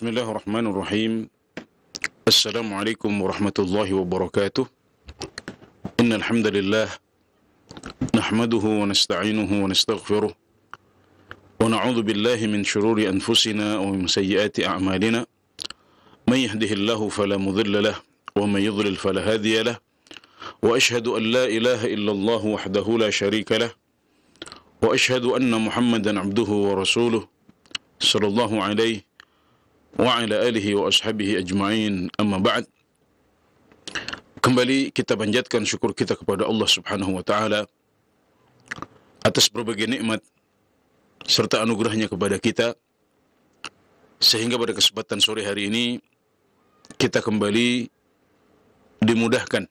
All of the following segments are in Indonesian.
Bismillahirrahmanirrahim. Assalamualaikum warahmatullahi wabarakatuh. Innal hamdalillah nahmaduhu wa nasta'inuhu wa nastaghfiruh wa na'udzu billahi min shururi anfusina wa min sayyiati a'malina. May yahdihillahu fala mudilla lahu wa may yudlil fala hadiya lahu. Wa ashhadu an la ilaha illallah wahdahu la syarika lahu wa ashhadu anna Muhammadan 'abduhu wa rasuluh sallallahu alaihi wa ala alihi wa ashabihi ajma'in, amma ba'd. Kembali kita panjatkan syukur kita kepada Allah Subhanahu wa ta'ala atas berbagai nikmat serta anugerahnya kepada kita, sehingga pada kesempatan sore hari ini kita kembali dimudahkan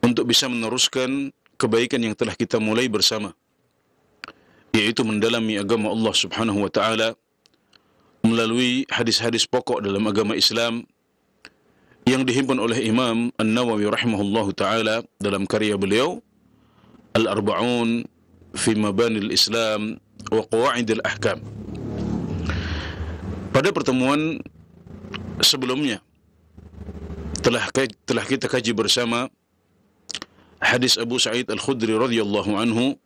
untuk bisa meneruskan kebaikan yang telah kita mulai bersama, yaitu mendalami agama Allah Subhanahu wa ta'ala melalui hadis-hadis pokok dalam agama Islam yang dihimpun oleh Imam An-Nawawi rahimahullahu ta'ala dalam karya beliau Al-Arba'un fi Mabanil Islam wa Qawaidil Ahkam. Pada pertemuan sebelumnya telah kita kaji bersama hadis Abu Sa'id Al-Khudri radhiyallahu anhu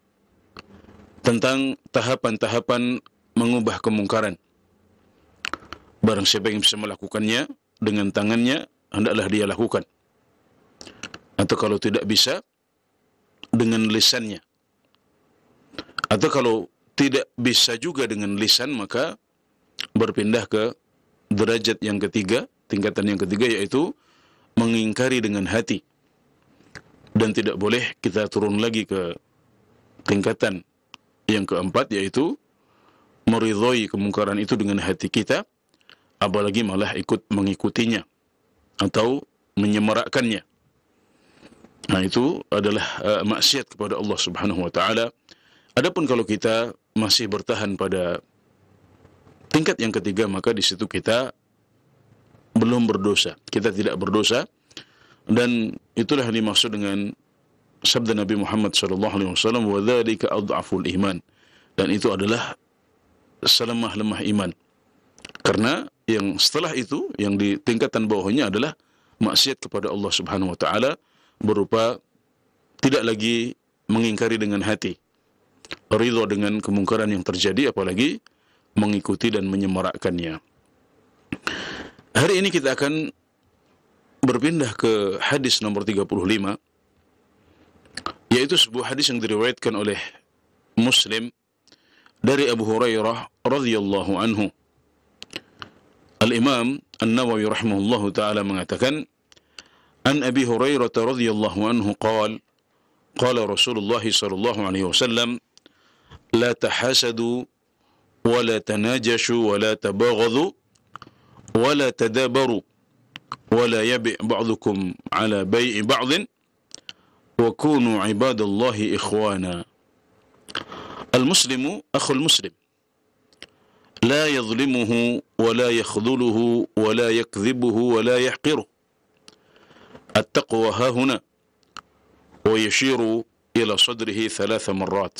tentang tahapan-tahapan mengubah kemungkaran. Barang siapa yang bisa melakukannya dengan tangannya, hendaklah dia lakukan. Atau kalau tidak bisa, dengan lisannya. Atau kalau tidak bisa juga dengan lisan, maka berpindah ke derajat yang ketiga, tingkatan yang ketiga, yaitu mengingkari dengan hati. Dan tidak boleh kita turun lagi ke tingkatan yang keempat, yaitu meridhai kemungkaran itu dengan hati kita, apalagi malah ikut mengikutinya atau menyemarakkannya. Nah, itu adalah maksiat kepada Allah Subhanahu wa ta'ala. Adapun kalau kita masih bertahan pada tingkat yang ketiga, maka di situ kita belum berdosa. Kita tidak berdosa, dan itulah yang dimaksud dengan sabda Nabi Muhammad SAW, wa dzalika adhaful iman. Dan itu adalah selemah-lemah iman. Karena yang setelah itu, yang di tingkatan bawahnya adalah maksiat kepada Allah Subhanahu wa ta'ala, berupa tidak lagi mengingkari dengan hati, ridha dengan kemungkaran yang terjadi, apalagi mengikuti dan menyemarakkannya. Hari ini kita akan berpindah ke hadis nomor 35, yaitu sebuah hadis yang diriwayatkan oleh Muslim dari Abu Hurairah radhiyallahu anhu. Al-Imam An-Nawawi rahimahullahu ta'ala mengatakan, An Abi Hurairah radhiyallahu anhu qala Rasulullah sallallahu alaihi wasallam, la tahasadu wa la tanajashu wa la tabaghadu wa la tadabaru wa la yabi' ba'dukum ala bai'i ba'din wa kunu ibadallahi ikhwana. Al-muslimu akhul muslim, لا يظلمه ولا يخذله ولا يكذبه ولا يحقره. التقوى ها هنا. ويشير إلى صدره 3 مرات.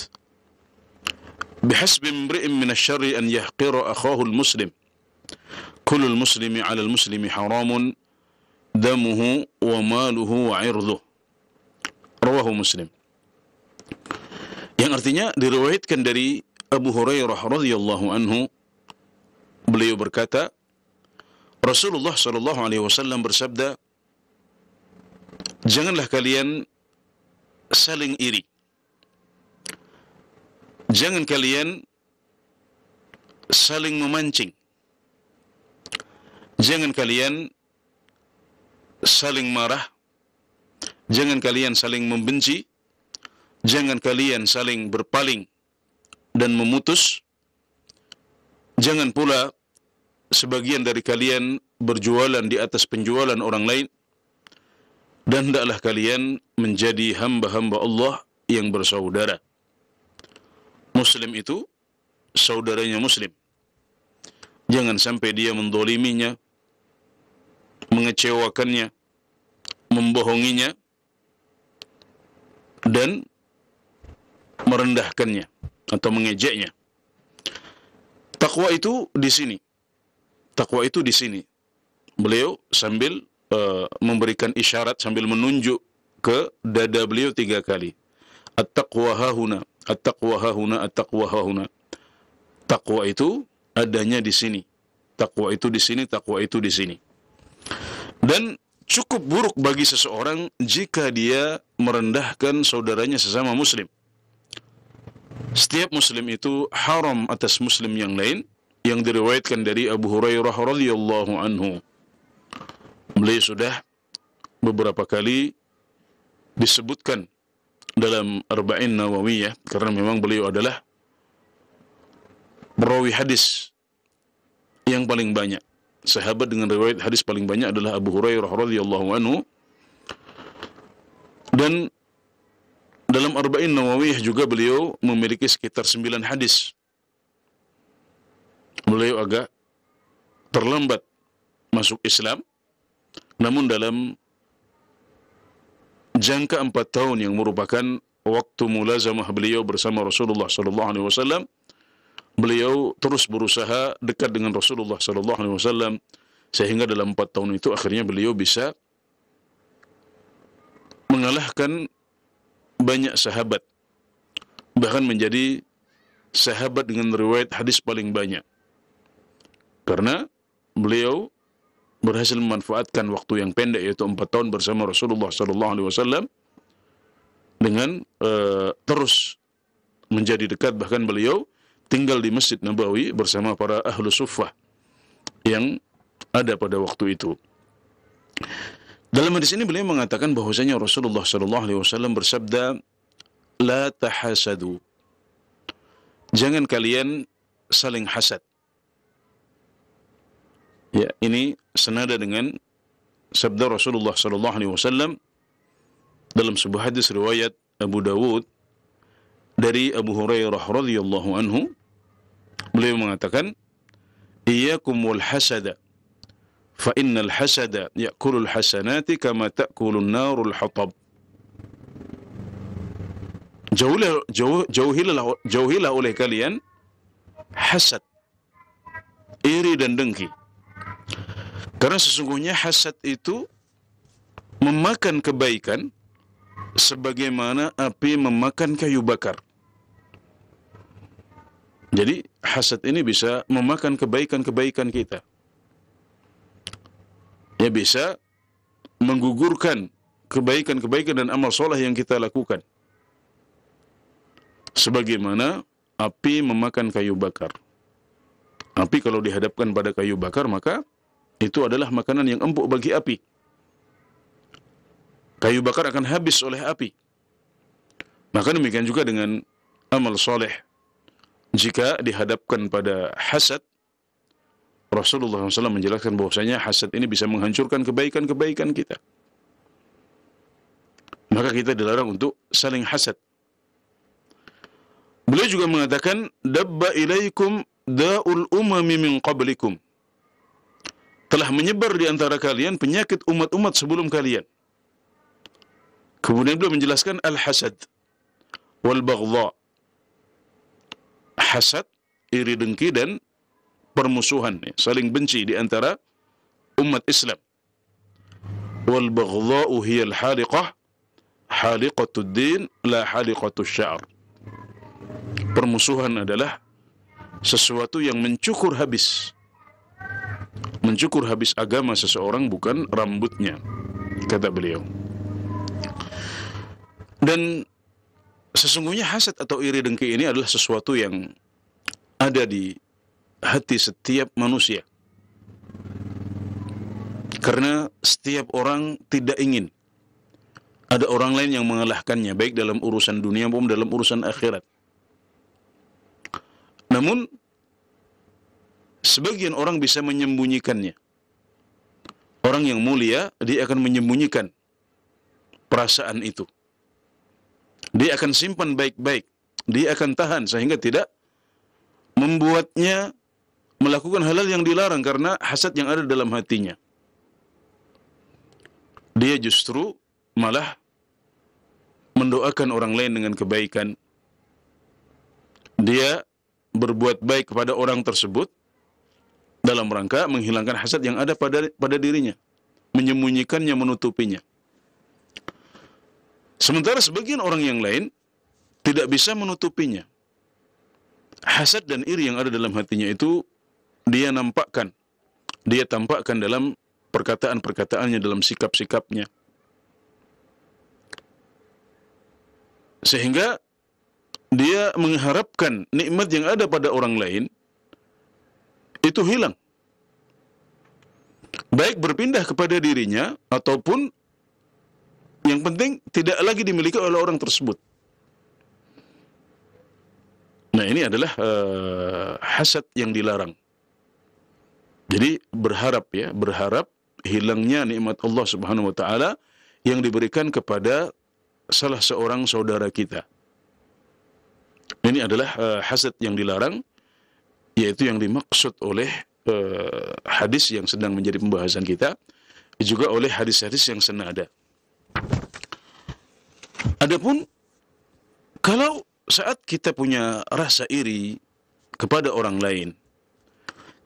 بحسب امرئ من الشر أن يحقر أخاه المسلم. كل المسلم على المسلم حرام دمه وماله وعرضه. رواه مسلم. Yang artinya diriwayatkan dari Abu Hurairah radhiyallahu anhu, beliau berkata, Rasulullah sallallahu alaihi wasallam bersabda, janganlah kalian saling iri. Jangan kalian saling memancing. Jangan kalian saling marah. Jangan kalian saling membenci. Jangan kalian saling berpaling dan memutus. Jangan pula sebagian dari kalian berjualan di atas penjualan orang lain, dan hendaklah kalian menjadi hamba-hamba Allah yang bersaudara. Muslim itu saudaranya Muslim. Jangan sampai dia mendoliminya, mengecewakannya, membohonginya, dan merendahkannya atau mengejeknya. Takwa itu di sini Takwa itu di sini. Beliau sambil memberikan isyarat, sambil menunjuk ke dada beliau 3 kali. At-taqwa hahuna, at-taqwa hahuna, at-taqwa hahuna. Takwa itu adanya di sini. Takwa itu di sini, takwa itu di sini. Dan cukup buruk bagi seseorang jika dia merendahkan saudaranya sesama muslim. Setiap muslim itu haram atas muslim yang lain, yang diriwayatkan dari Abu Hurairah radhiyallahu anhu. Beliau sudah beberapa kali disebutkan dalam Arba'in Nawawiyah, karena memang beliau adalah perawi hadis yang paling banyak. Sahabat dengan riwayat hadis paling banyak adalah Abu Hurairah radhiyallahu anhu. Dan dalam Arba'in Nawawiyah juga beliau memiliki sekitar 9 hadis. Beliau agak terlambat masuk Islam, namun dalam jangka 4 tahun yang merupakan waktu mulazamah beliau bersama Rasulullah sallallahu alaihi wasallam, beliau terus berusaha dekat dengan Rasulullah sallallahu alaihi wasallam, sehingga dalam 4 tahun itu akhirnya beliau bisa mengalahkan banyak sahabat, bahkan menjadi sahabat dengan riwayat hadis paling banyak, karena beliau berhasil memanfaatkan waktu yang pendek, yaitu 4 tahun bersama Rasulullah sallallahu alaihi wasallam, dengan terus menjadi dekat. Bahkan beliau tinggal di Masjid Nabawi bersama para ahlu suffah yang ada pada waktu itu. Dalam hadis ini beliau mengatakan bahwasanya Rasulullah sallallahu alaihi wasallam bersabda, "La tahasadu." Jangan kalian saling hasad. Ya, ini senada dengan sabda Rasulullah sallallahu alaihi wasallam dalam sebuah hadis riwayat Abu Dawud dari Abu Hurairah radhiyallahu anhu. Beliau mengatakan, "Iyyakum wal hasada, fa innal hasada ya'kulul hasanati kama ta'kulun narul hatab." Jauhilah oleh kalian hasad, iri dan dengki. Karena sesungguhnya hasad itu memakan kebaikan sebagaimana api memakan kayu bakar. Jadi hasad ini bisa memakan kebaikan-kebaikan kita. Ya, bisa menggugurkan kebaikan-kebaikan dan amal soleh yang kita lakukan, sebagaimana api memakan kayu bakar. Api kalau dihadapkan pada kayu bakar, maka itu adalah makanan yang empuk bagi api. Kayu bakar akan habis oleh api. Maka demikian juga dengan amal soleh. Jika dihadapkan pada hasad, Rasulullah SAW menjelaskan bahwasanya hasad ini bisa menghancurkan kebaikan-kebaikan kita. Maka kita dilarang untuk saling hasad. Beliau juga mengatakan, "Dabba ilaikum da'ul umami min qablikum." Telah menyebar di antara kalian penyakit umat-umat sebelum kalian. Kemudian beliau menjelaskan al-hasad wal baghdha. Hasad, iri dengki, dan permusuhan, saling benci di antara umat Islam. Wal baghdha'u hiya al-haliqah, haliqatud din la haliqatus sya'r. Permusuhan adalah sesuatu yang mencukur habis agama seseorang, bukan rambutnya, kata beliau. Dan sesungguhnya hasad atau iri dengki ini adalah sesuatu yang ada di hati setiap manusia. Karena setiap orang tidak ingin ada orang lain yang mengalahkannya, baik dalam urusan dunia maupun dalam urusan akhirat. Namun sebagian orang bisa menyembunyikannya. Orang yang mulia, dia akan menyembunyikan perasaan itu. Dia akan simpan baik-baik. Dia akan tahan sehingga tidak membuatnya melakukan hal-hal yang dilarang karena hasad yang ada dalam hatinya. Dia justru malah mendoakan orang lain dengan kebaikan. Dia berbuat baik kepada orang tersebut dalam rangka menghilangkan hasad yang ada pada dirinya, menyembunyikannya, menutupinya. Sementara sebagian orang yang lain tidak bisa menutupinya. Hasad dan iri yang ada dalam hatinya itu dia nampakkan, dia tampakkan dalam perkataan-perkataannya, dalam sikap-sikapnya. Sehingga dia mengharapkan nikmat yang ada pada orang lain itu hilang. Baik berpindah kepada dirinya ataupun yang penting tidak lagi dimiliki oleh orang tersebut. Nah, ini adalah hasad yang dilarang. Jadi berharap hilangnya nikmat Allah Subhanahu wa taala yang diberikan kepada salah seorang saudara kita. Ini adalah hasad yang dilarang, yaitu yang dimaksud oleh hadis yang sedang menjadi pembahasan kita, juga oleh hadis-hadis yang senada. Adapun kalau saat kita punya rasa iri kepada orang lain,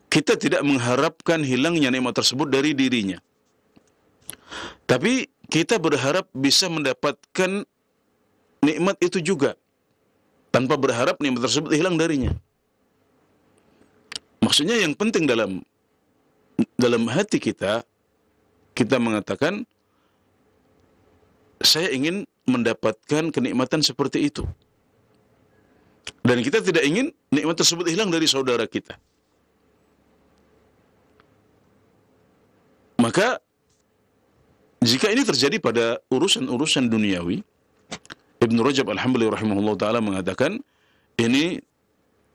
kita tidak mengharapkan hilangnya nikmat tersebut dari dirinya, tapi kita berharap bisa mendapatkan nikmat itu juga, tanpa berharap nikmat tersebut hilang darinya. Maksudnya yang penting dalam hati kita mengatakan, saya ingin mendapatkan kenikmatan seperti itu. Dan kita tidak ingin nikmat tersebut hilang dari saudara kita. Maka jika ini terjadi pada urusan-urusan duniawi, Ibnu Rajab Al-Hambali rahimahullah ta'ala mengatakan, ini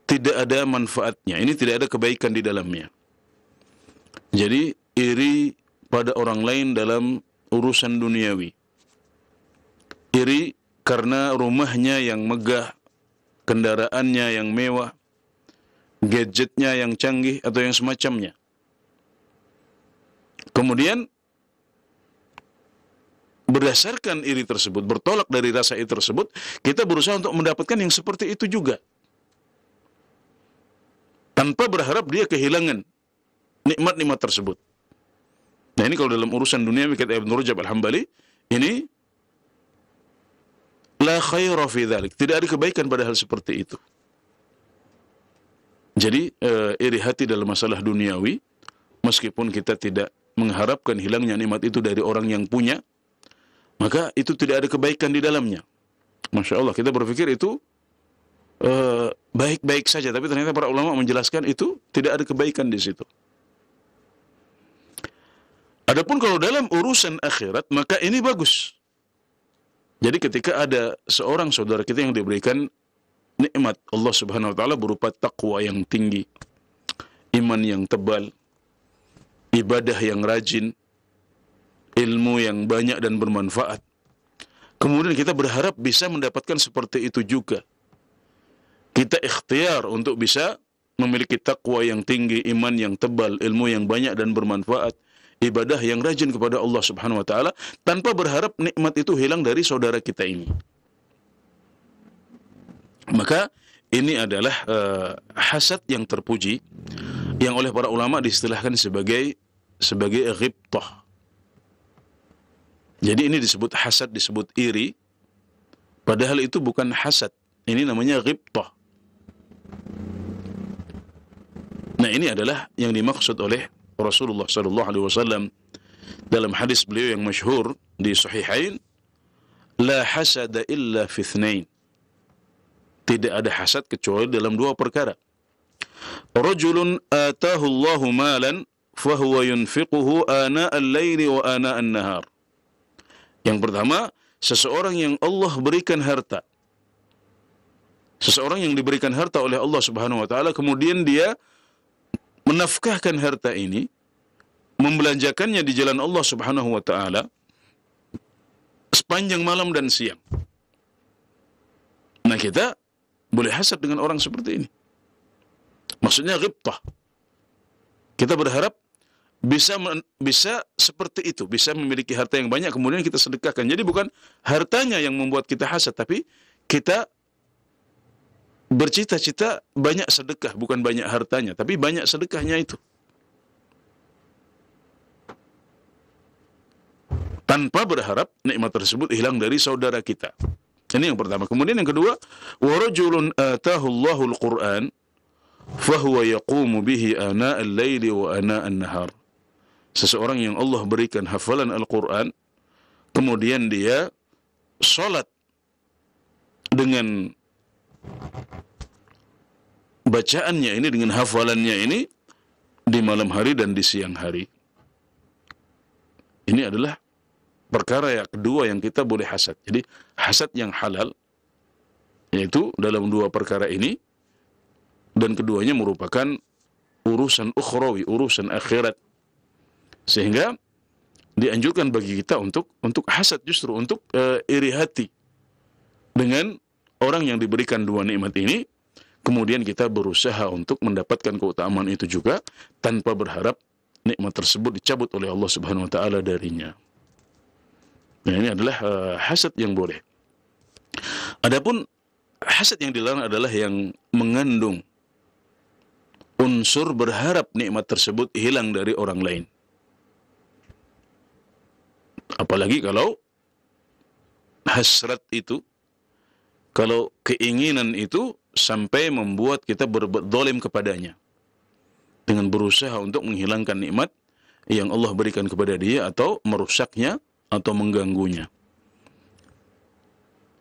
tidak ada manfaatnya, ini tidak ada kebaikan di dalamnya. Jadi iri pada orang lain dalam urusan duniawi, iri karena rumahnya yang megah, kendaraannya yang mewah, gadgetnya yang canggih atau yang semacamnya. Kemudian berdasarkan iri tersebut, bertolak dari rasa iri tersebut, kita berusaha untuk mendapatkan yang seperti itu juga, tanpa berharap dia kehilangan nikmat-nikmat tersebut. Nah, ini kalau dalam urusan dunia, kata Ibnu Rajab Al-Hambali, ini la khaira fi dzalik, tidak ada kebaikan pada hal seperti itu. Jadi iri hati dalam masalah duniawi, meskipun kita tidak mengharapkan hilangnya nikmat itu dari orang yang punya, maka itu tidak ada kebaikan di dalamnya. Masya Allah, kita berpikir itu baik-baik saja, tapi ternyata para ulama menjelaskan itu tidak ada kebaikan di situ. Adapun kalau dalam urusan akhirat, maka ini bagus. Jadi ketika ada seorang saudara kita yang diberikan nikmat Allah Subhanahu wa taala berupa takwa yang tinggi, iman yang tebal, ibadah yang rajin, ilmu yang banyak dan bermanfaat, kemudian kita berharap bisa mendapatkan seperti itu juga. Kita ikhtiar untuk bisa memiliki takwa yang tinggi, iman yang tebal, ilmu yang banyak dan bermanfaat, ibadah yang rajin kepada Allah Subhanahu wa taala, tanpa berharap nikmat itu hilang dari saudara kita ini. Maka ini adalah hasad yang terpuji, yang oleh para ulama diistilahkan sebagai ghibtah. Jadi ini disebut hasad, disebut iri, padahal itu bukan hasad. Ini namanya ghibtah. Nah, ini adalah yang dimaksud oleh Rasulullah sallallahu alaihi wasallam dalam hadis beliau yang masyhur di Sahihain, la hasada illa fi ithnain. Tidak ada hasad kecuali dalam dua perkara. Rajulun atahu Allahu malan fahuwa yunfiquhu ana al-laili wa ana an-nahar. Yang pertama, seseorang yang Allah berikan harta. Seseorang yang diberikan harta oleh Allah Subhanahu wa taala, kemudian dia menafkahkan harta ini, membelanjakannya di jalan Allah Subhanahu wa taala sepanjang malam dan siang. Nah, kita boleh hasad dengan orang seperti ini. Maksudnya ghibtah. Kita berharap bisa seperti itu, bisa memiliki harta yang banyak kemudian kita sedekahkan. Jadi bukan hartanya yang membuat kita hasad, tapi kita bercita-cita banyak sedekah, bukan banyak hartanya, tapi banyak sedekahnya itu. tanpa berharap nikmat tersebut hilang dari saudara kita. Ini yang pertama. Kemudian yang kedua, wa rajulun atahu Allahul Qur'an fahuwa yaqumu bihi ana al-laili wa ana an-nahar. Seseorang yang Allah berikan hafalan Al-Qur'an, kemudian dia salat dengan bacaannya ini, dengan hafalannya ini di malam hari dan di siang hari. Ini adalah perkara yang kedua yang kita boleh hasad. Jadi hasad yang halal, yaitu dalam dua perkara ini, dan keduanya merupakan urusan ukhrawi, urusan akhirat. Sehingga dianjurkan bagi kita untuk hasad, justru untuk iri hati dengan orang yang diberikan dua nikmat ini, kemudian kita berusaha untuk mendapatkan keutamaan itu juga tanpa berharap nikmat tersebut dicabut oleh Allah Subhanahu wa taala darinya. Nah, ini adalah hasad yang boleh. Adapun hasad yang dilarang adalah yang mengandung unsur berharap nikmat tersebut hilang dari orang lain. Apalagi kalau hasrat itu, kalau keinginan itu sampai membuat kita berbuat zalim kepadanya dengan berusaha untuk menghilangkan nikmat yang Allah berikan kepada dia atau merusaknya atau mengganggunya.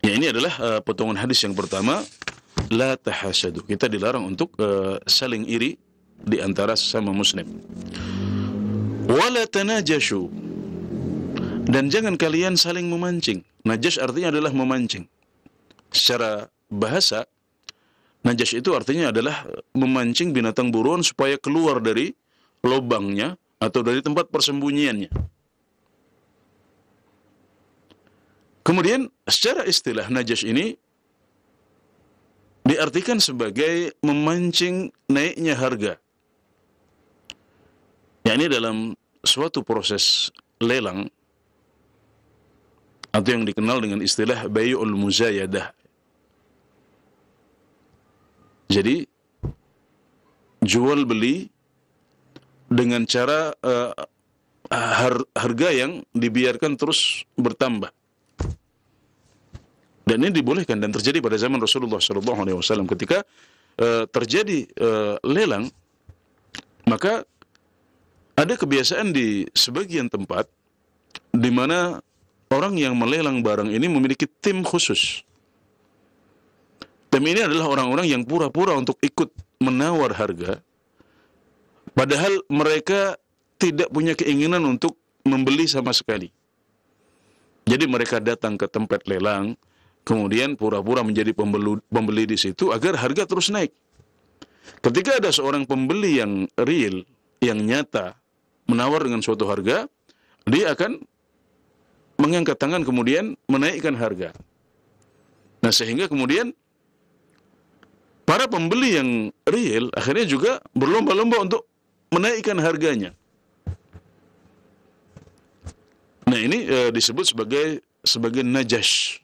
Ya, ini adalah potongan hadis yang pertama, la tahasadu. Kita dilarang untuk saling iri di antara sesama muslim. Wala tanajashu. Dan jangan kalian saling memancing. Najas artinya adalah memancing. Secara bahasa, najas itu artinya adalah memancing binatang buruan supaya keluar dari lubangnya atau dari tempat persembunyiannya. Kemudian secara istilah najas ini diartikan sebagai memancing naiknya harga. Ya, ini dalam suatu proses lelang atau yang dikenal dengan istilah bay'ul muzayadah. Jadi jual beli dengan cara harga yang dibiarkan terus bertambah. Dan ini dibolehkan dan terjadi pada zaman Rasulullah SAW ketika terjadi lelang, maka ada kebiasaan di sebagian tempat di mana orang yang melelang barang ini memiliki tim khusus. Tim ini adalah orang-orang yang pura-pura untuk ikut menawar harga, padahal mereka tidak punya keinginan untuk membeli sama sekali. Jadi mereka datang ke tempat lelang, kemudian pura-pura menjadi pembeli di situ agar harga terus naik. Ketika ada seorang pembeli yang real, yang nyata, menawar dengan suatu harga, dia akan mengangkat tangan kemudian menaikkan harga. Nah, sehingga kemudian para pembeli yang real akhirnya juga berlomba-lomba untuk menaikkan harganya. Nah, ini disebut sebagai najas.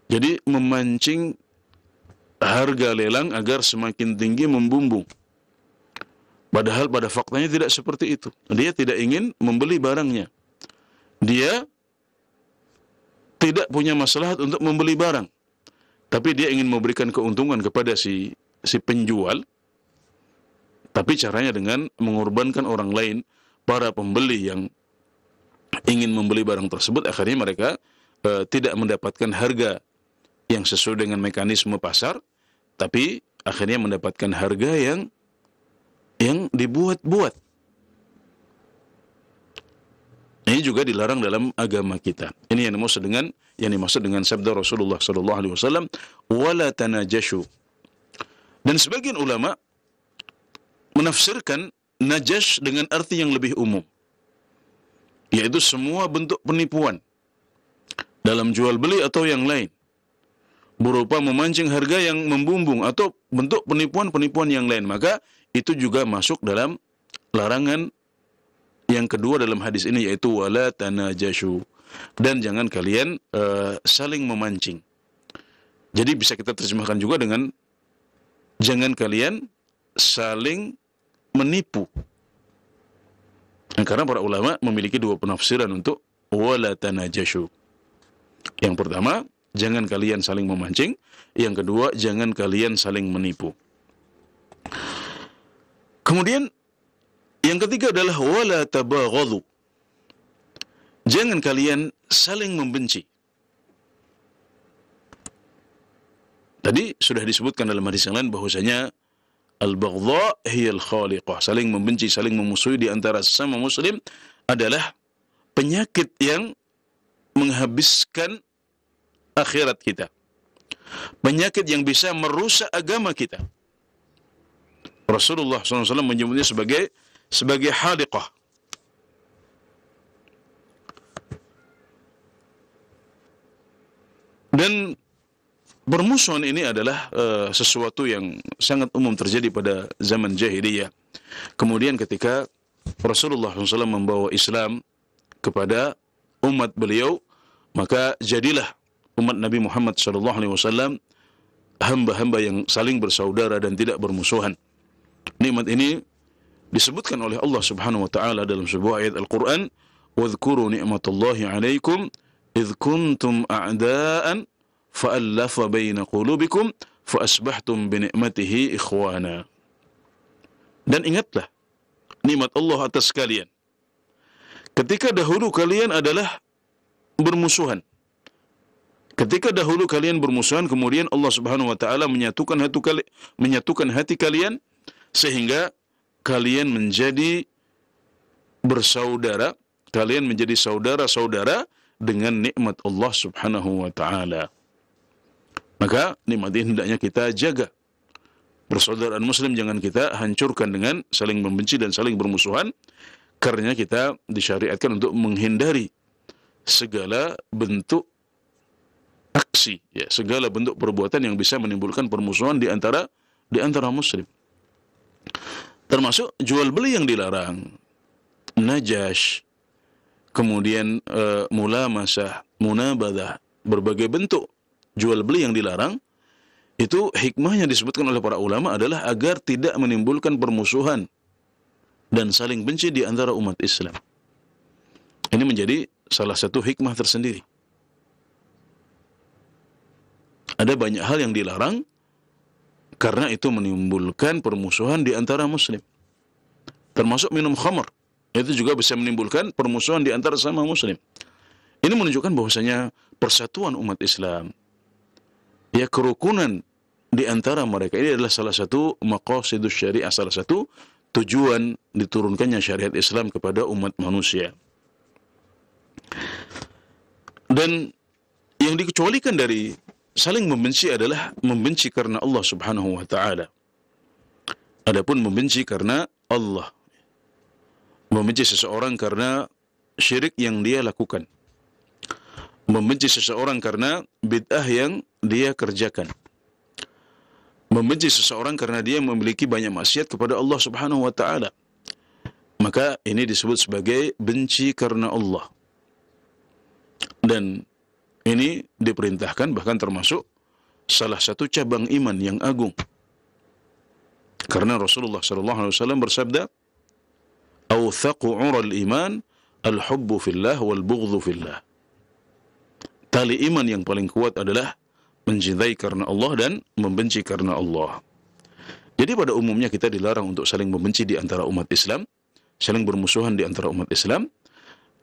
Jadi memancing harga lelang agar semakin tinggi, membumbung. Padahal pada faktanya tidak seperti itu. Dia tidak ingin membeli barangnya. Dia tidak punya maslahat untuk membeli barang, tapi dia ingin memberikan keuntungan kepada si penjual, tapi caranya dengan mengorbankan orang lain, para pembeli yang ingin membeli barang tersebut. Akhirnya mereka tidak mendapatkan harga yang sesuai dengan mekanisme pasar, tapi akhirnya mendapatkan harga yang dibuat-buat. Ini juga dilarang dalam agama kita. Ini yang dimaksud dengan sabda Rasulullah SAW, wala tanajashu. Dan sebagian ulama menafsirkan najas dengan arti yang lebih umum, yaitu semua bentuk penipuan dalam jual beli atau yang lain, berupa memancing harga yang membumbung atau bentuk penipuan-penipuan yang lain. Maka itu juga masuk dalam larangan yang kedua dalam hadis ini, yaitu wala tanajashu. Dan jangan kalian saling memancing. Jadi bisa kita terjemahkan juga dengan jangan kalian saling menipu. Nah, karena para ulama memiliki dua penafsiran untuk wala tanajashu. Yang pertama, jangan kalian saling memancing. Yang kedua, jangan kalian saling menipu. Kemudian yang ketiga adalah wala tabaghadhu. Jangan kalian saling membenci. Tadi sudah disebutkan dalam hadis yang lain bahwasanya al-baghdha hiya al-khaliqah. Saling membenci, saling memusuhi di antara sesama muslim adalah penyakit yang menghabiskan akhirat kita. Penyakit yang bisa merusak agama kita. Rasulullah SAW menyebutnya sebagai haliqah. Dan permusuhan ini adalah sesuatu yang sangat umum terjadi pada zaman jahiliyah. Kemudian ketika Rasulullah SAW membawa Islam kepada umat beliau, maka jadilah umat Nabi Muhammad SAW hamba-hamba yang saling bersaudara dan tidak bermusuhan. Nikmat ini disebutkan oleh Allah Subhanahu wa taala dalam sebuah ayat Al-Qur'an, "Wadhkuru ni'matallahi 'alaikum idh kuntum a'daan fa'allafa baina qulubikum fa asbahtum bi ni'matihi ikhwana." Dan ingatlah nikmat Allah atas kalian ketika dahulu kalian adalah bermusuhan. Ketika dahulu kalian bermusuhan, kemudian Allah Subhanahu wa taala menyatukan hati kalian sehingga kalian menjadi bersaudara, kalian menjadi saudara-saudara dengan nikmat Allah Subhanahu wa taala. Maka nikmat ini hendaknya kita jaga. Persaudaraan muslim jangan kita hancurkan dengan saling membenci dan saling bermusuhan, karena kita disyariatkan untuk menghindari segala bentuk aksi, ya, segala bentuk perbuatan yang bisa menimbulkan permusuhan di antara muslim. Termasuk jual beli yang dilarang, najash, kemudian mulamasah, munabadah, berbagai bentuk jual beli yang dilarang. Itu hikmahnya disebutkan oleh para ulama adalah agar tidak menimbulkan permusuhan dan saling benci di antara umat Islam. Ini menjadi salah satu hikmah tersendiri. Ada banyak hal yang dilarang karena itu menimbulkan permusuhan di antara muslim. Termasuk minum khamr, itu juga bisa menimbulkan permusuhan di antara sesama muslim. Ini menunjukkan bahwasanya persatuan umat Islam, ya, kerukunan di antara mereka ini adalah salah satu maqasidus syariah, salah satu tujuan diturunkannya syariat Islam kepada umat manusia. Dan yang dikecualikan dari saling membenci adalah membenci karena Allah Subhanahu wa taala. Adapun membenci karena Allah, membenci seseorang karena syirik yang dia lakukan, membenci seseorang karena bid'ah yang dia kerjakan, membenci seseorang karena dia memiliki banyak maksiat kepada Allah Subhanahu wa taala, maka ini disebut sebagai benci karena Allah. Dan ini diperintahkan, bahkan termasuk salah satu cabang iman yang agung. Karena Rasulullah SAW bersabda, "Awthaqu 'ural iman al-hubbu fillah wal bughdhu fillah." Tali iman yang paling kuat adalah mencintai karena Allah dan membenci karena Allah. Jadi pada umumnya kita dilarang untuk saling membenci di antara umat Islam, saling bermusuhan di antara umat Islam.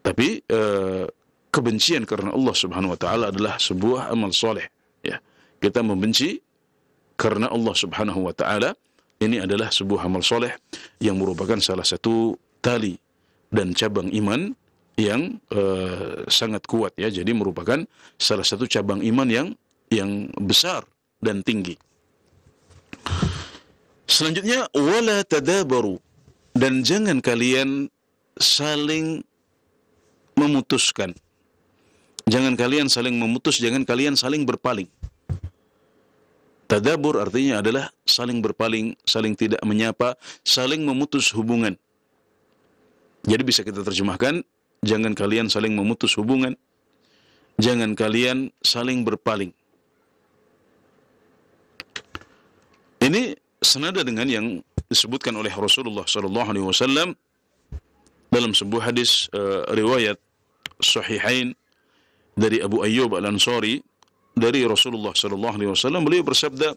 Tapi kebencian karena Allah Subhanahu wa taala adalah sebuah amal soleh, ya. Kita membenci karena Allah Subhanahu wa taala, ini adalah sebuah amal soleh yang merupakan salah satu tali dan cabang iman yang sangat kuat, ya. Jadi merupakan salah satu cabang iman yang besar dan tinggi. Selanjutnya, wala tadabaru, dan jangan kalian saling memutuskan. Jangan kalian saling memutus, jangan kalian saling berpaling. Tadabur artinya adalah saling berpaling, saling tidak menyapa, saling memutus hubungan. Jadi bisa kita terjemahkan, jangan kalian saling memutus hubungan, jangan kalian saling berpaling. Ini senada dengan yang disebutkan oleh Rasulullah SAW dalam sebuah hadis riwayat Sahihain dari Abu Ayyub Al-Ansari dari Rasulullah sallallahu alaihi wasallam, beliau bersabda,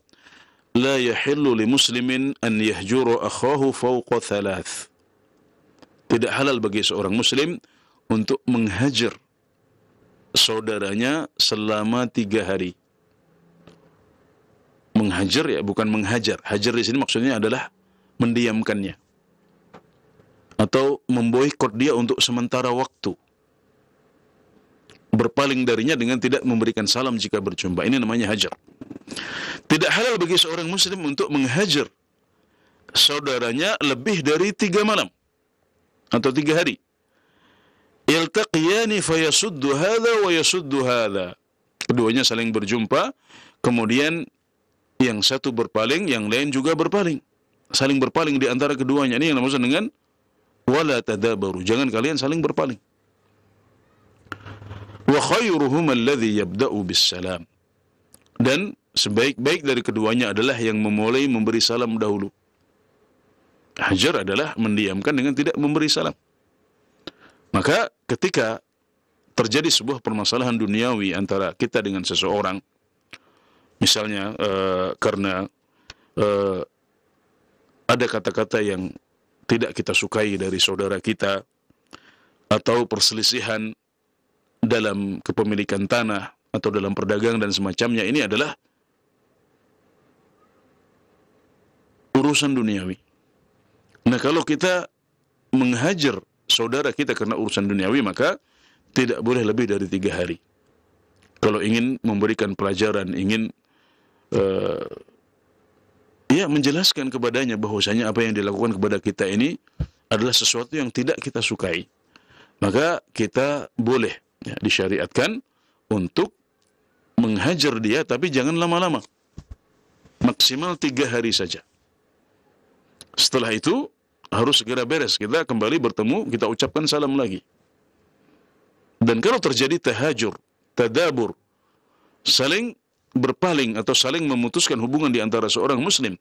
"La yahillu li muslimin an yahjura akhahu fawqa thalath." Tidak halal bagi seorang muslim untuk menghajar saudaranya selama 3 hari. Menghajar ya, bukan menghajar. Hajar di sini maksudnya adalah mendiamkannya atau memboikot dia untuk sementara waktu. Berpaling darinya dengan tidak memberikan salam jika berjumpa. Ini namanya hajar. Tidak halal bagi seorang muslim untuk menghajar saudaranya lebih dari 3 malam atau 3 hari. Iltaqiyani fayasuddu hadha wa yasuddu hadha. Keduanya saling berjumpa, kemudian yang satu berpaling, yang lain juga berpaling. Saling berpaling di antara keduanya. Ini yang dimaksud dengan wala tadabaru. Jangan kalian saling berpaling. Wa khairuhum alladhi yabda'u bis salam. Dan sebaik-baik dari keduanya adalah yang memulai memberi salam dahulu. Hajar adalah mendiamkan dengan tidak memberi salam. Maka ketika terjadi sebuah permasalahan duniawi antara kita dengan seseorang, misalnya karena ada kata-kata yang tidak kita sukai dari saudara kita, atau perselisihan dalam kepemilikan tanah atau dalam perdagangan dan semacamnya, ini adalah urusan duniawi. Nah, kalau kita menghajar saudara kita karena urusan duniawi, maka tidak boleh lebih dari 3 hari. Kalau ingin memberikan pelajaran, ingin menjelaskan kepadanya bahwasanya apa yang dilakukan kepada kita ini adalah sesuatu yang tidak kita sukai, maka kita boleh disyariatkan untuk menghajar dia, tapi jangan lama-lama. Maksimal 3 hari saja. Setelah itu harus segera beres. Kita kembali bertemu, kita ucapkan salam lagi. Dan kalau terjadi tahajur, tadabur, saling berpaling atau saling memutuskan hubungan di antara seorang muslim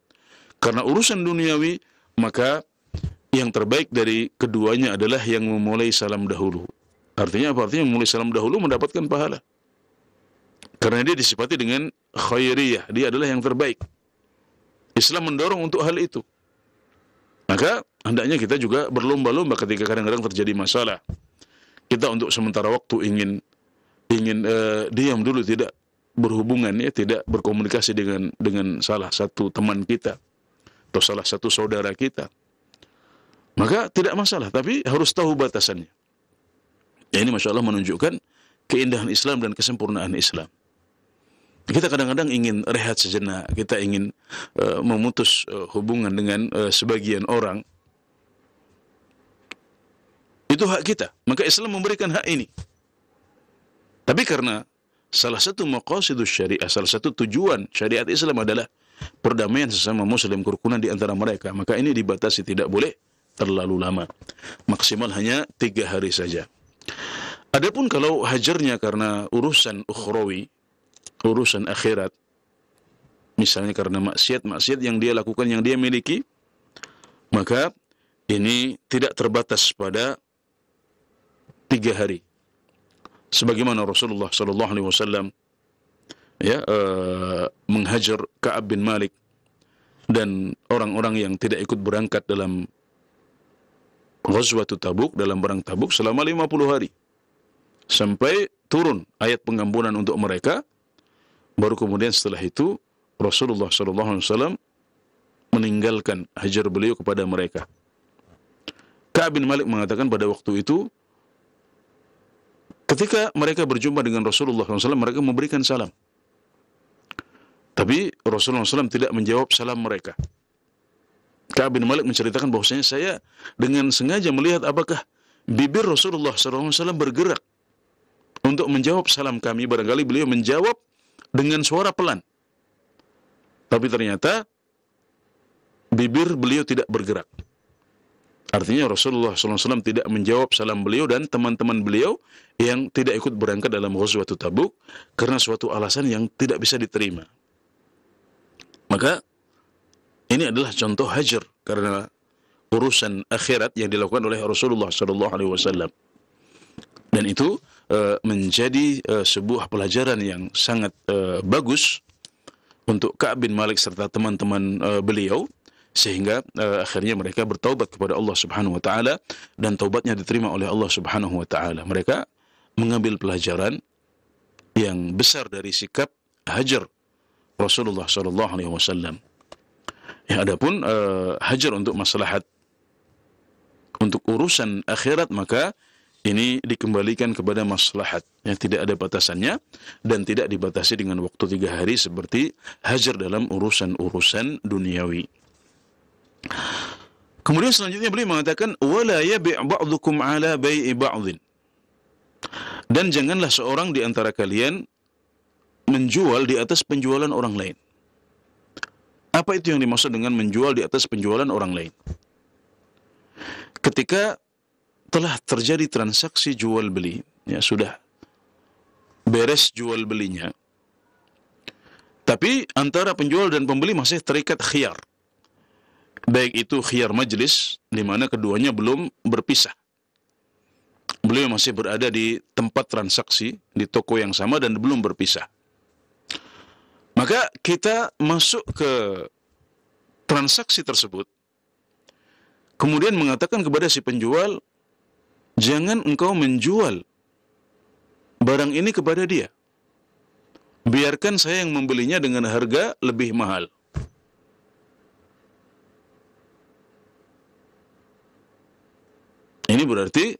karena urusan duniawi, maka yang terbaik dari keduanya adalah yang memulai salam dahulu. Artinya apa? Artinya memulai salam dahulu mendapatkan pahala. Karena dia disifati dengan khairiyah, dia adalah yang terbaik. Islam mendorong untuk hal itu. Maka hendaknya kita juga berlomba-lomba ketika kadang-kadang terjadi masalah. Kita untuk sementara waktu ingin diam dulu, tidak berhubungan, ya, tidak berkomunikasi dengan salah satu teman kita atau salah satu saudara kita. Maka tidak masalah, tapi harus tahu batasannya. Ya, ini Masya Allah menunjukkan keindahan Islam dan kesempurnaan Islam. Kita kadang-kadang ingin rehat sejenak, kita ingin memutus hubungan dengan sebagian orang. Itu hak kita. Maka Islam memberikan hak ini. Tapi karena salah satu maqasidus syariah, salah satu tujuan syariat Islam adalah perdamaian sesama muslim, kerukunan di antara mereka, maka ini dibatasi, tidak boleh terlalu lama. Maksimal hanya 3 hari saja. Adapun kalau hajarnya karena urusan ukhrawi, urusan akhirat, misalnya karena maksiat yang dia lakukan, yang dia miliki, maka ini tidak terbatas pada 3 hari. Sebagaimana Rasulullah sallallahu alaihi wasallam menghajar Ka'ab bin Malik dan orang-orang yang tidak ikut berangkat dalam Ghazwatut Tabuk, dalam perang Tabuk selama 50 hari. Sampai turun ayat pengampunan untuk mereka, baru kemudian setelah itu Rasulullah sallallahu alaihi wasallam meninggalkan hajar beliau kepada mereka. Ka'ab bin Malik mengatakan pada waktu itu, ketika mereka berjumpa dengan Rasulullah SAW, mereka memberikan salam. Tapi Rasulullah SAW tidak menjawab salam mereka. Ka'ab bin Malik menceritakan bahwasanya saya dengan sengaja melihat apakah bibir Rasulullah SAW bergerak untuk menjawab salam kami. Barangkali beliau menjawab dengan suara pelan. Tapi ternyata bibir beliau tidak bergerak. Artinya Rasulullah SAW tidak menjawab salam beliau dan teman-teman beliau yang tidak ikut berangkat dalam Ghazwatut Tabuk karena suatu alasan yang tidak bisa diterima. Maka ini adalah contoh hajar karena urusan akhirat yang dilakukan oleh Rasulullah SAW. Dan itu menjadi sebuah pelajaran yang sangat bagus untuk Ka'ab bin Malik serta teman-teman beliau, sehingga akhirnya mereka bertaubat kepada Allah Subhanahu wa taala dan taubatnya diterima oleh Allah Subhanahu wa taala. Mereka mengambil pelajaran yang besar dari sikap hajar Rasulullah sallallahu alaihi wasallam. Ya, adapun hajar untuk maslahat, untuk urusan akhirat, maka ini dikembalikan kepada maslahat yang tidak ada batasannya dan tidak dibatasi dengan waktu 3 hari seperti hajar dalam urusan-urusan duniawi. Kemudian selanjutnya beliau mengatakan wala yabi' ba'dukum ala bai'i ba'dhin. Dan janganlah seorang di antara kalian menjual di atas penjualan orang lain. Apa itu yang dimaksud dengan menjual di atas penjualan orang lain? Ketika telah terjadi transaksi jual beli, ya sudah beres jual belinya, tapi antara penjual dan pembeli masih terikat khiyar. Baik itu khiyar majlis, di mana keduanya belum berpisah. Beliau masih berada di tempat transaksi, di toko yang sama dan belum berpisah. Maka kita masuk ke transaksi tersebut, kemudian mengatakan kepada si penjual, jangan engkau menjual barang ini kepada dia. Biarkan saya yang membelinya dengan harga lebih mahal. Ini berarti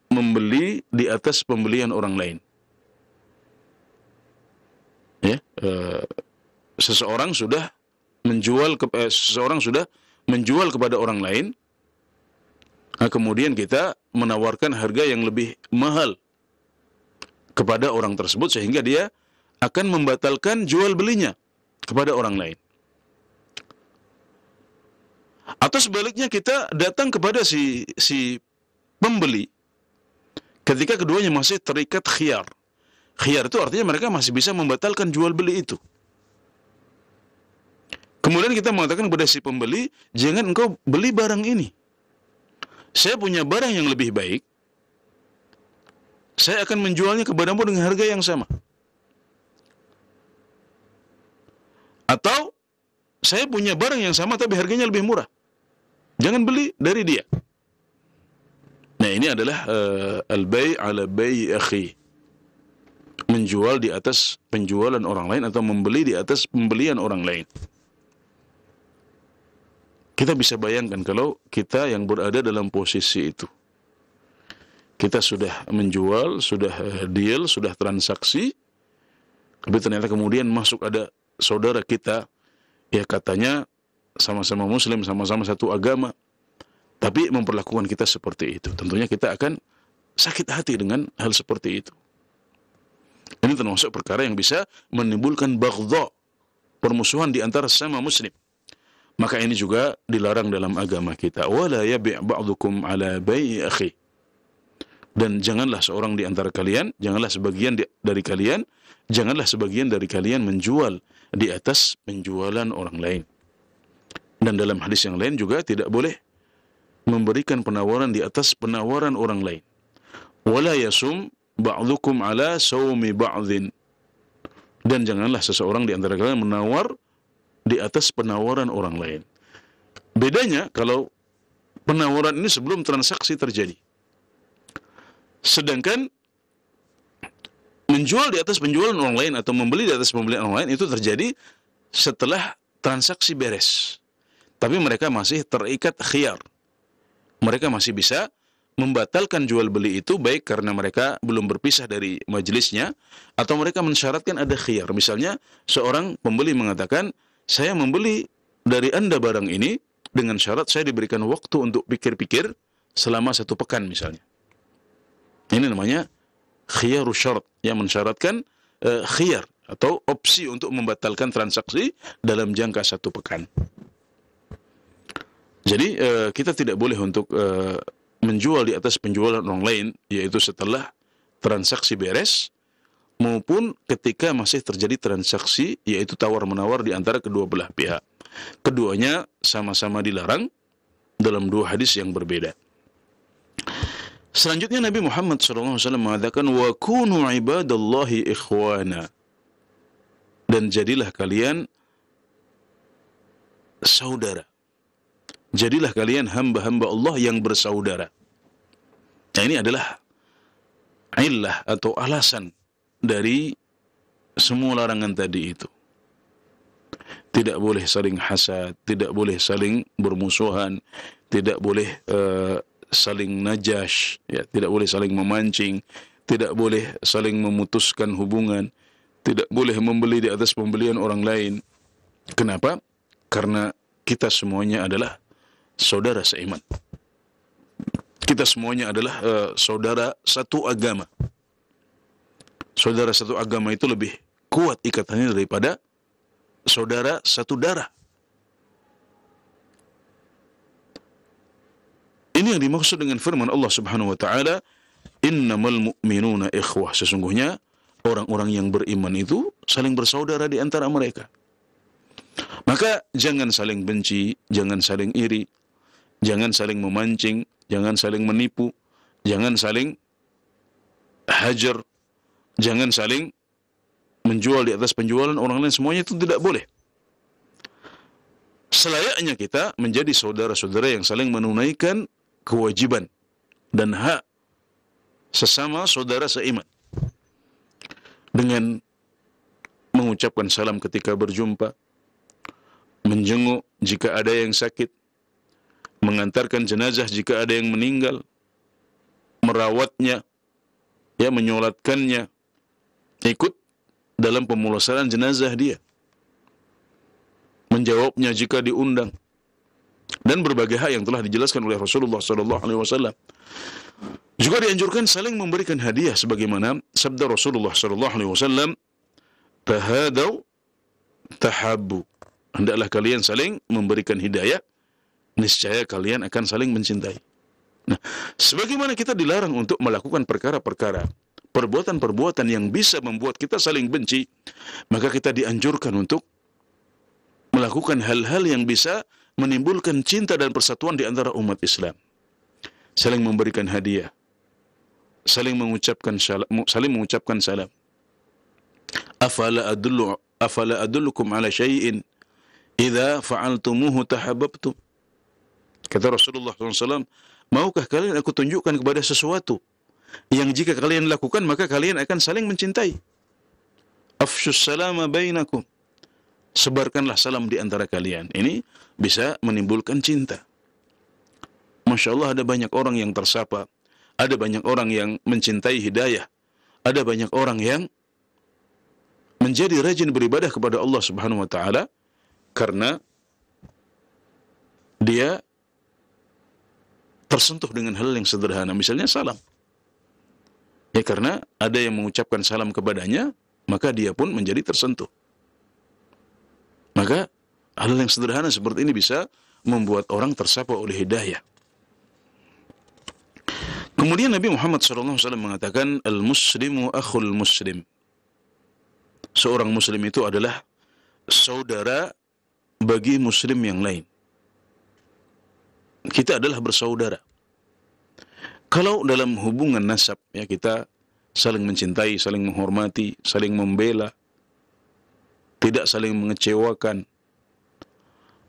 membeli di atas pembelian orang lain. Ya, seseorang sudah menjual kepada orang lain. Nah, kemudian kita menawarkan harga yang lebih mahal kepada orang tersebut sehingga dia akan membatalkan jual belinya kepada orang lain. Atau sebaliknya kita datang kepada si pembeli ketika keduanya masih terikat khiyar. Khiyar itu artinya mereka masih bisa membatalkan jual beli itu. Kemudian kita mengatakan kepada si pembeli, jangan engkau beli barang ini. Saya punya barang yang lebih baik. Saya akan menjualnya kepadamu dengan harga yang sama. Atau saya punya barang yang sama tapi harganya lebih murah. Jangan beli dari dia. Nah, ini adalah al-bai' ala bai' akhi. Menjual di atas penjualan orang lain atau membeli di atas pembelian orang lain. Kita bisa bayangkan kalau kita yang berada dalam posisi itu. Kita sudah menjual, sudah deal, sudah transaksi, tapi ternyata kemudian masuk ada saudara kita, ya katanya sama-sama muslim, sama-sama satu agama, tapi memperlakukan kita seperti itu. Tentunya kita akan sakit hati dengan hal seperti itu. Ini termasuk perkara yang bisa menimbulkan baghdha, permusuhan di antara sesama muslim. Maka ini juga dilarang dalam agama kita. Wala yabi' ba'dukum ala bai'i akhi. Dan janganlah seorang di antara kalian, janganlah sebagian dari kalian menjual di atas penjualan orang lain. Dan dalam hadis yang lain juga tidak boleh memberikan penawaran di atas penawaran orang lain. Wala yasum ba'dukum ala sawmi ba'dhin. Dan janganlah seseorang di antara kalian menawar di atas penawaran orang lain. Bedanya kalau penawaran ini sebelum transaksi terjadi. Sedangkan menjual di atas penjualan orang lain atau membeli di atas pembelian orang lain itu terjadi setelah transaksi beres. Tapi mereka masih terikat khiyar. Mereka masih bisa membatalkan jual beli itu baik karena mereka belum berpisah dari majelisnya atau mereka mensyaratkan ada khiyar. Misalnya seorang pembeli mengatakan, saya membeli dari Anda barang ini dengan syarat saya diberikan waktu untuk pikir-pikir selama 1 pekan misalnya. Ini namanya khiyarus syarat, yang mensyaratkan khiyar atau opsi untuk membatalkan transaksi dalam jangka 1 pekan. Jadi kita tidak boleh untuk menjual di atas penjualan orang lain, yaitu setelah transaksi beres, maupun ketika masih terjadi transaksi, yaitu tawar-menawar di antara kedua belah pihak. Keduanya sama-sama dilarang dalam 2 hadis yang berbeda. Selanjutnya Nabi Muhammad SAW mengatakan, wa kunu ibadallahi ikhwana, dan jadilah kalian saudara. Jadilah kalian hamba-hamba Allah yang bersaudara. Nah, ini adalah illah atau alasan dari semua larangan tadi itu. Tidak boleh saling hasad, tidak boleh saling bermusuhan, tidak boleh saling najash, ya, tidak boleh saling memancing, tidak boleh saling memutuskan hubungan, tidak boleh membeli di atas pembelian orang lain. Kenapa? Karena kita semuanya adalah saudara seiman. Kita semuanya adalah saudara satu agama. Saudara satu agama itu lebih kuat ikatannya daripada saudara satu darah. Ini yang dimaksud dengan firman Allah Subhanahu wa taala, innamal mu'minuna ikhwah. Sesungguhnya orang-orang yang beriman itu saling bersaudara di antara mereka. Maka jangan saling benci, jangan saling iri, jangan saling memancing, jangan saling menipu, jangan saling hajar, jangan saling menjual di atas penjualan orang lain. Semuanya itu tidak boleh. Selayaknya kita menjadi saudara-saudara yang saling menunaikan kewajiban dan hak sesama saudara seiman, dengan mengucapkan salam ketika berjumpa, menjenguk jika ada yang sakit, mengantarkan jenazah jika ada yang meninggal, merawatnya, ya, menyolatkannya, ikut dalam pemulasaran jenazah dia, menjawabnya jika diundang, dan berbagai hal yang telah dijelaskan oleh Rasulullah SAW. Juga dianjurkan saling memberikan hadiah, sebagaimana sabda Rasulullah SAW, tahadaw tahabbu. Hendaklah kalian saling memberikan hidayah, niscaya kalian akan saling mencintai. Nah, sebagaimana kita dilarang untuk melakukan perkara-perkara, perbuatan-perbuatan yang bisa membuat kita saling benci, maka kita dianjurkan untuk melakukan hal-hal yang bisa menimbulkan cinta dan persatuan di antara umat Islam. Saling memberikan hadiah, saling mengucapkan salam. Afala adullukum ala syai'in idza fa'altumuhu tahabbtum. Kata Rasulullah SAW, maukah kalian aku tunjukkan kepada sesuatu yang jika kalian lakukan maka kalian akan saling mencintai? Afshus salama bainakum. Sebarkanlah salam di antara kalian. Ini bisa menimbulkan cinta. Masya Allah, ada banyak orang yang tersapa, ada banyak orang yang mencintai hidayah, ada banyak orang yang menjadi rajin beribadah kepada Allah Subhanahu wa taala karena dia tersentuh dengan hal yang sederhana, misalnya salam. Ya, karena ada yang mengucapkan salam kepadanya, maka dia pun menjadi tersentuh. Maka hal yang sederhana seperti ini bisa membuat orang tersapa oleh hidayah. Kemudian Nabi Muhammad SAW mengatakan, al-muslimu akhul muslim. Seorang muslim itu adalah saudara bagi muslim yang lain. Kita adalah bersaudara. Kalau dalam hubungan nasab, ya, kita saling mencintai, saling menghormati, saling membela, tidak saling mengecewakan,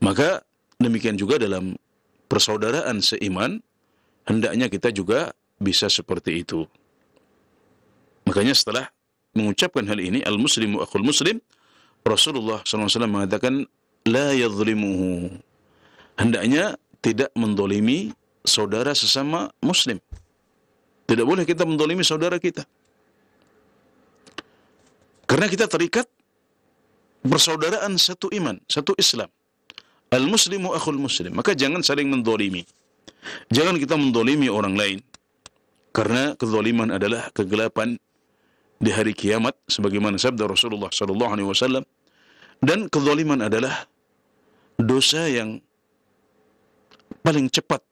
maka demikian juga dalam persaudaraan seiman, hendaknya kita juga bisa seperti itu. Makanya setelah mengucapkan hal ini, al-muslimu akhul muslim, Rasulullah SAW mengatakan, la yadhlimuhu. Hendaknya tidak mendolimi saudara sesama muslim. Tidak boleh kita mendolimi saudara kita, karena kita terikat persaudaraan satu iman, satu Islam. Al-muslimu akhul muslim. Maka jangan saling mendolimi. Jangan kita mendolimi orang lain, karena kezaliman adalah kegelapan di hari kiamat, sebagaimana sabda Rasulullah SAW. Dan kezaliman adalah dosa yang paling cepat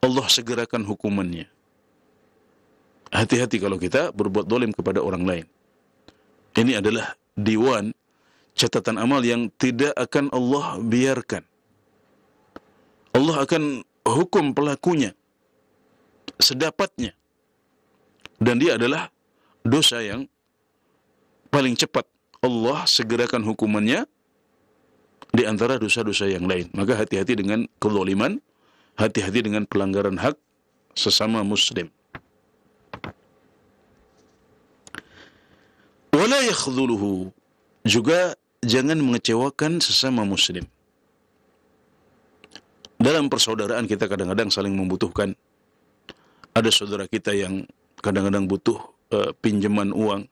Allah segerakan hukumannya. Hati-hati kalau kita berbuat zalim kepada orang lain. Ini adalah diwan, catatan amal yang tidak akan Allah biarkan. Allah akan hukum pelakunya sedapatnya. Dan dia adalah dosa yang paling cepat Allah segerakan hukumannya di antara dosa-dosa yang lain. Maka hati-hati dengan kezaliman, hati-hati dengan pelanggaran hak sesama muslim. Wala yakhdhuluhu, juga jangan mengecewakan sesama muslim. Dalam persaudaraan kita kadang-kadang saling membutuhkan. Ada saudara kita yang kadang-kadang butuh pinjaman uang.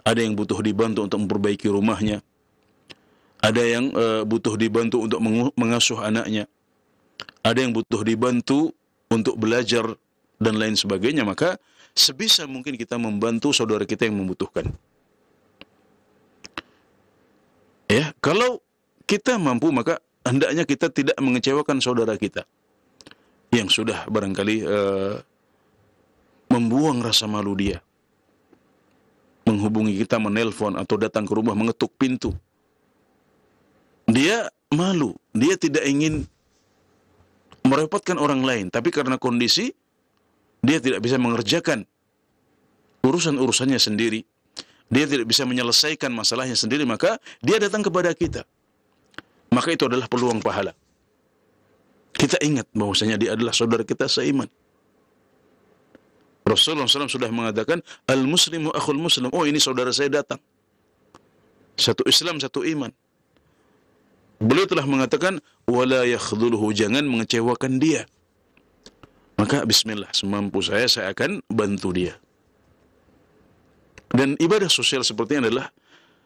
Ada yang butuh dibantu untuk memperbaiki rumahnya. Ada yang butuh dibantu untuk mengasuh anaknya. Ada yang butuh dibantu untuk belajar dan lain sebagainya. Maka sebisa mungkin kita membantu saudara kita yang membutuhkan. Ya, kalau kita mampu maka hendaknya kita tidak mengecewakan saudara kita yang sudah barangkali membuang rasa malu dia, menghubungi kita, menelpon atau datang ke rumah mengetuk pintu. Dia malu, dia tidak ingin merepotkan orang lain, tapi karena kondisi dia tidak bisa mengerjakan urusan-urusannya sendiri, dia tidak bisa menyelesaikan masalahnya sendiri, maka dia datang kepada kita. Maka itu adalah peluang pahala. Kita ingat bahwasanya dia adalah saudara kita seiman. Rasulullah SAW sudah mengatakan, al-muslimu akhul muslim. Oh, ini saudara saya datang. Satu Islam, satu iman. Beliau telah mengatakan, wala yakhdhuluhu, jangan mengecewakan dia. Maka bismillah, semampu saya akan bantu dia. Dan ibadah sosial seperti ini adalah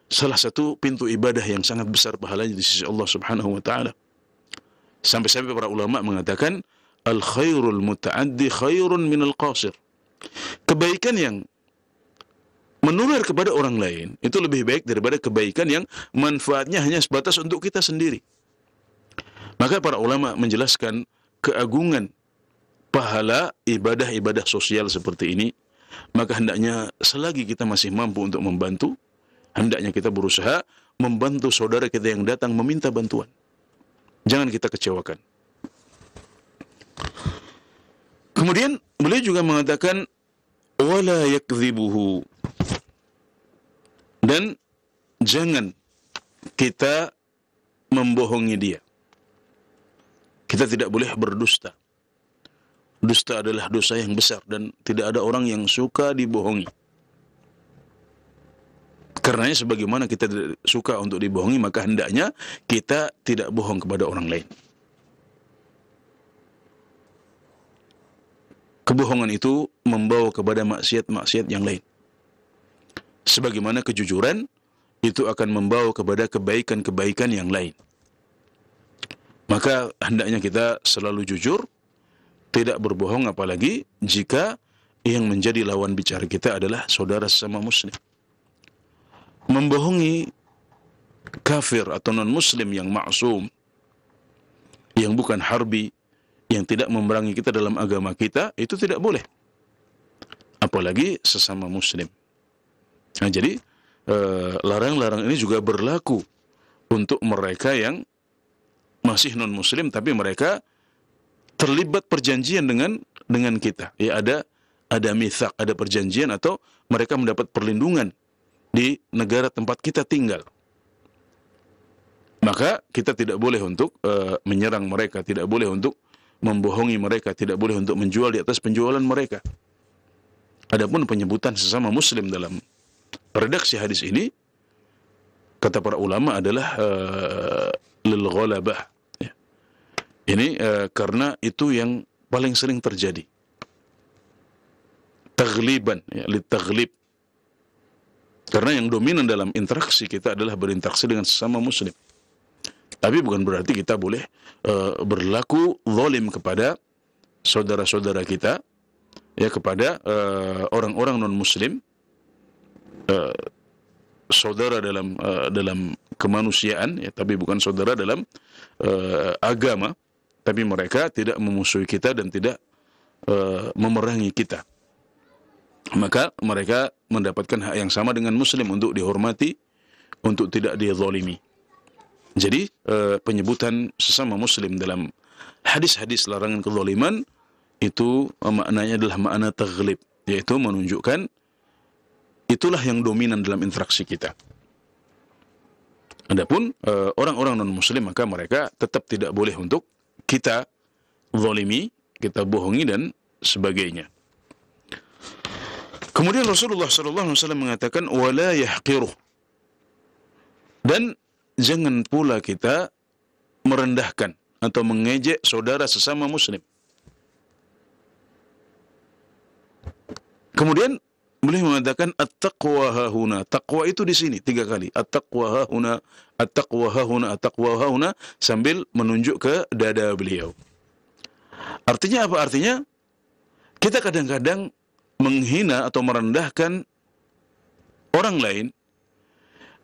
salah satu pintu ibadah yang sangat besar pahalanya di sisi Allah Subhanahu wa taala. Sampai-sampai para ulama mengatakan, al khairul muta'addi khairun minal qasir. Kebaikan yang menular kepada orang lain itu lebih baik daripada kebaikan yang manfaatnya hanya sebatas untuk kita sendiri. Maka para ulama menjelaskan keagungan pahala ibadah-ibadah sosial seperti ini. Maka hendaknya selagi kita masih mampu untuk membantu, hendaknya kita berusaha membantu saudara kita yang datang meminta bantuan. Jangan kita kecewakan. Kemudian beliau juga mengatakan, wala yakdzibuhu, dan jangan kita membohongi dia. Kita tidak boleh berdusta. Dusta adalah dosa yang besar dan tidak ada orang yang suka dibohongi. Karenanya sebagaimana kita tidak suka untuk dibohongi, maka hendaknya kita tidak bohong kepada orang lain. Kebohongan itu membawa kepada maksiat-maksiat yang lain. Sebagaimana kejujuran itu akan membawa kepada kebaikan-kebaikan yang lain. Maka hendaknya kita selalu jujur, tidak berbohong, apalagi jika yang menjadi lawan bicara kita adalah saudara sesama muslim. Membohongi kafir atau non-muslim yang maksum, yang bukan harbi, yang tidak memerangi kita dalam agama kita, itu tidak boleh. Apalagi sesama muslim. Nah, jadi larang-larang ini juga berlaku untuk mereka yang masih non-muslim tapi mereka terlibat perjanjian dengan kita. Ya, ada mithaq, ada perjanjian, atau mereka mendapat perlindungan di negara tempat kita tinggal. Maka kita tidak boleh untuk menyerang mereka, tidak boleh untuk membohongi mereka, tidak boleh untuk menjual di atas penjualan mereka. Adapun penyebutan sesama muslim dalam redaksi hadis ini, kata para ulama, adalah lil ghalabah. Ini karena itu yang paling sering terjadi. Tagliban, ya, litaghlib. Karena yang dominan dalam interaksi kita adalah berinteraksi dengan sesama muslim. Tapi bukan berarti kita boleh berlaku zalim kepada saudara-saudara kita, ya, kepada orang-orang non-muslim, saudara dalam kemanusiaan, ya, tapi bukan saudara dalam agama. Tapi mereka tidak memusuhi kita dan tidak memerangi kita. Maka mereka mendapatkan hak yang sama dengan muslim untuk dihormati, untuk tidak dizalimi. Jadi penyebutan sesama muslim dalam hadis-hadis larangan kezaliman itu maknanya adalah makna taghlib, yaitu menunjukkan itulah yang dominan dalam interaksi kita. Adapun orang-orang non-muslim, maka mereka tetap tidak boleh untuk kita zalimi, kita bohongi dan sebagainya. Kemudian Rasulullah SAW mengatakan wala yahqiruh, dan jangan pula kita merendahkan atau mengejek saudara sesama muslim. Kemudian beliau mengatakan at-taqwa hahuna. Taqwa itu di sini 3 kali. At-taqwa hahuna, at-taqwa hahuna, at-taqwa hahuna, sambil menunjuk ke dada beliau. Artinya apa? Artinya kita kadang-kadang menghina atau merendahkan orang lain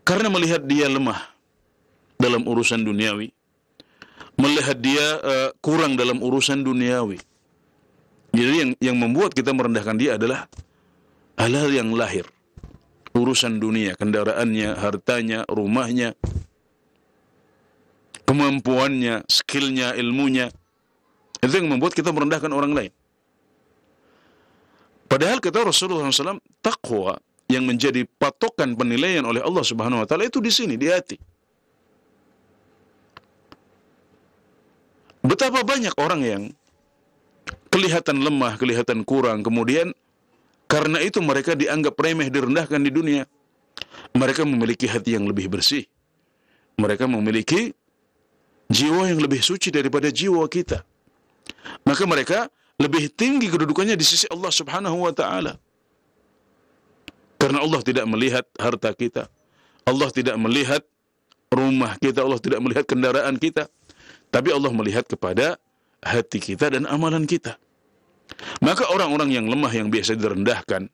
karena melihat dia lemah dalam urusan duniawi, melihat dia kurang dalam urusan duniawi. Jadi yang membuat kita merendahkan dia adalah hal-hal yang lahir, urusan dunia, kendaraannya, hartanya, rumahnya, kemampuannya, skillnya, ilmunya. Itu yang membuat kita merendahkan orang lain. Padahal kata Rasulullah SAW, takwa yang menjadi patokan penilaian oleh Allah Subhanahu Wa Taala itu di sini, di hati. Betapa banyak orang yang kelihatan lemah, kelihatan kurang, kemudian karena itu mereka dianggap remeh, direndahkan di dunia. Mereka memiliki hati yang lebih bersih. Mereka memiliki jiwa yang lebih suci daripada jiwa kita. Maka mereka lebih tinggi kedudukannya di sisi Allah Subhanahu Wa Taala. Karena Allah tidak melihat harta kita, Allah tidak melihat rumah kita, Allah tidak melihat kendaraan kita, tapi Allah melihat kepada hati kita dan amalan kita. Maka orang-orang yang lemah, yang biasa direndahkan,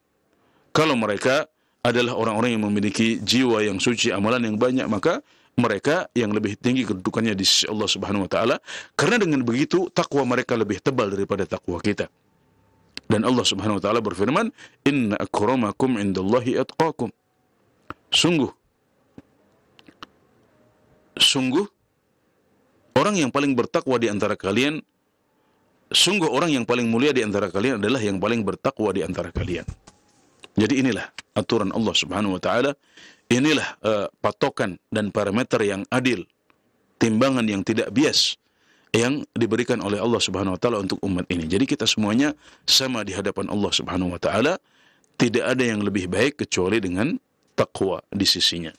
kalau mereka adalah orang-orang yang memiliki jiwa yang suci, amalan yang banyak, maka mereka yang lebih tinggi kedudukannya di sisi Allah Subhanahu Wa Taala. Karena dengan begitu takwa mereka lebih tebal daripada takwa kita. Dan Allah Subhanahu Wa Taala berfirman, Inna akramakum indallahi atqakum. Sungguh orang yang paling bertakwa di antara kalian, sungguh orang yang paling mulia di antara kalian adalah yang paling bertakwa di antara kalian. Jadi inilah aturan Allah Subhanahu Wa Taala. Inilah patokan dan parameter yang adil, timbangan yang tidak bias yang diberikan oleh Allah Subhanahu Wa Taala untuk umat ini. Jadi kita semuanya sama di hadapan Allah Subhanahu Wa Taala. Tidak ada yang lebih baik kecuali dengan takwa di sisinya.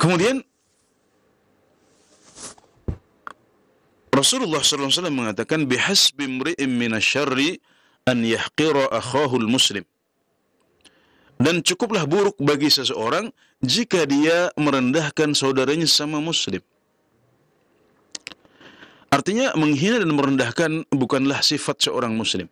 Kemudian Rasulullah SAW mengatakan bihasbi imri'in minasyarri an yahqira akhahul muslim. Dan cukuplah buruk bagi seseorang jika dia merendahkan saudaranya sama muslim. Artinya menghina dan merendahkan bukanlah sifat seorang muslim.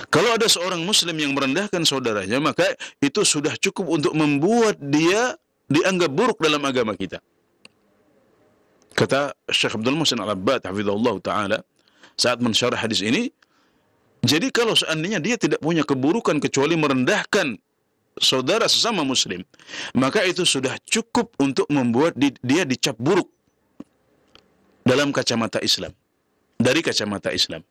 Kalau ada seorang muslim yang merendahkan saudaranya, maka itu sudah cukup untuk membuat dia dianggap buruk dalam agama kita. Kata Syekh Abdul Muhsin Al-Abbad hafizahullah ta'ala saat mensyarah hadis ini, jadi kalau seandainya dia tidak punya keburukan kecuali merendahkan saudara sesama muslim, maka itu sudah cukup untuk membuat dia dicap buruk dalam kacamata Islam, dari kacamata Islam.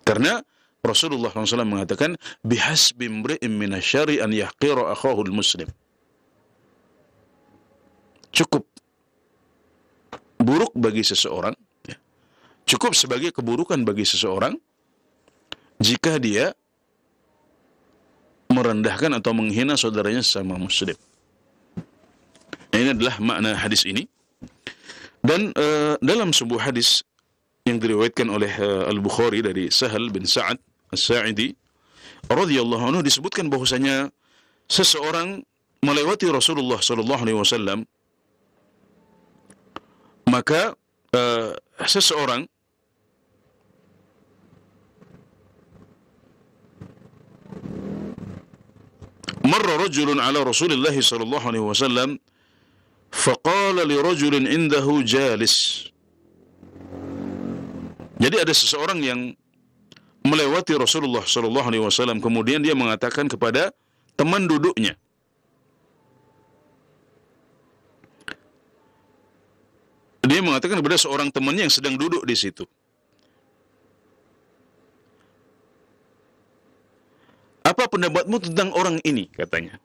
Karena Rasulullah SAW mengatakan bihasbi imri'in minasyari an yahqira akhahul muslim. Cukup buruk bagi seseorang, ya, cukup sebagai keburukan bagi seseorang jika dia merendahkan atau menghina saudaranya sesama muslim. Ini adalah makna hadis ini. Dan dalam sebuah hadis yang diriwayatkan oleh Al-Bukhari dari Sahal bin Sa'ad As-Sa'idi radhiyallahu anhu disebutkan bahwasanya seseorang melewati Rasulullah sallallahu alaihi wasallam, maka seseorang marra rajulun ala Rasulillah sallallahu alaihi wasallam faqala li rajulin indahu jalis. Jadi ada seseorang yang melewati Rasulullah sallallahu alaihi wasallam, kemudian dia mengatakan kepada teman duduknya, Dia mengatakan kepada seorang temannya yang sedang duduk di situ, "Apa pendapatmu tentang orang ini?" katanya.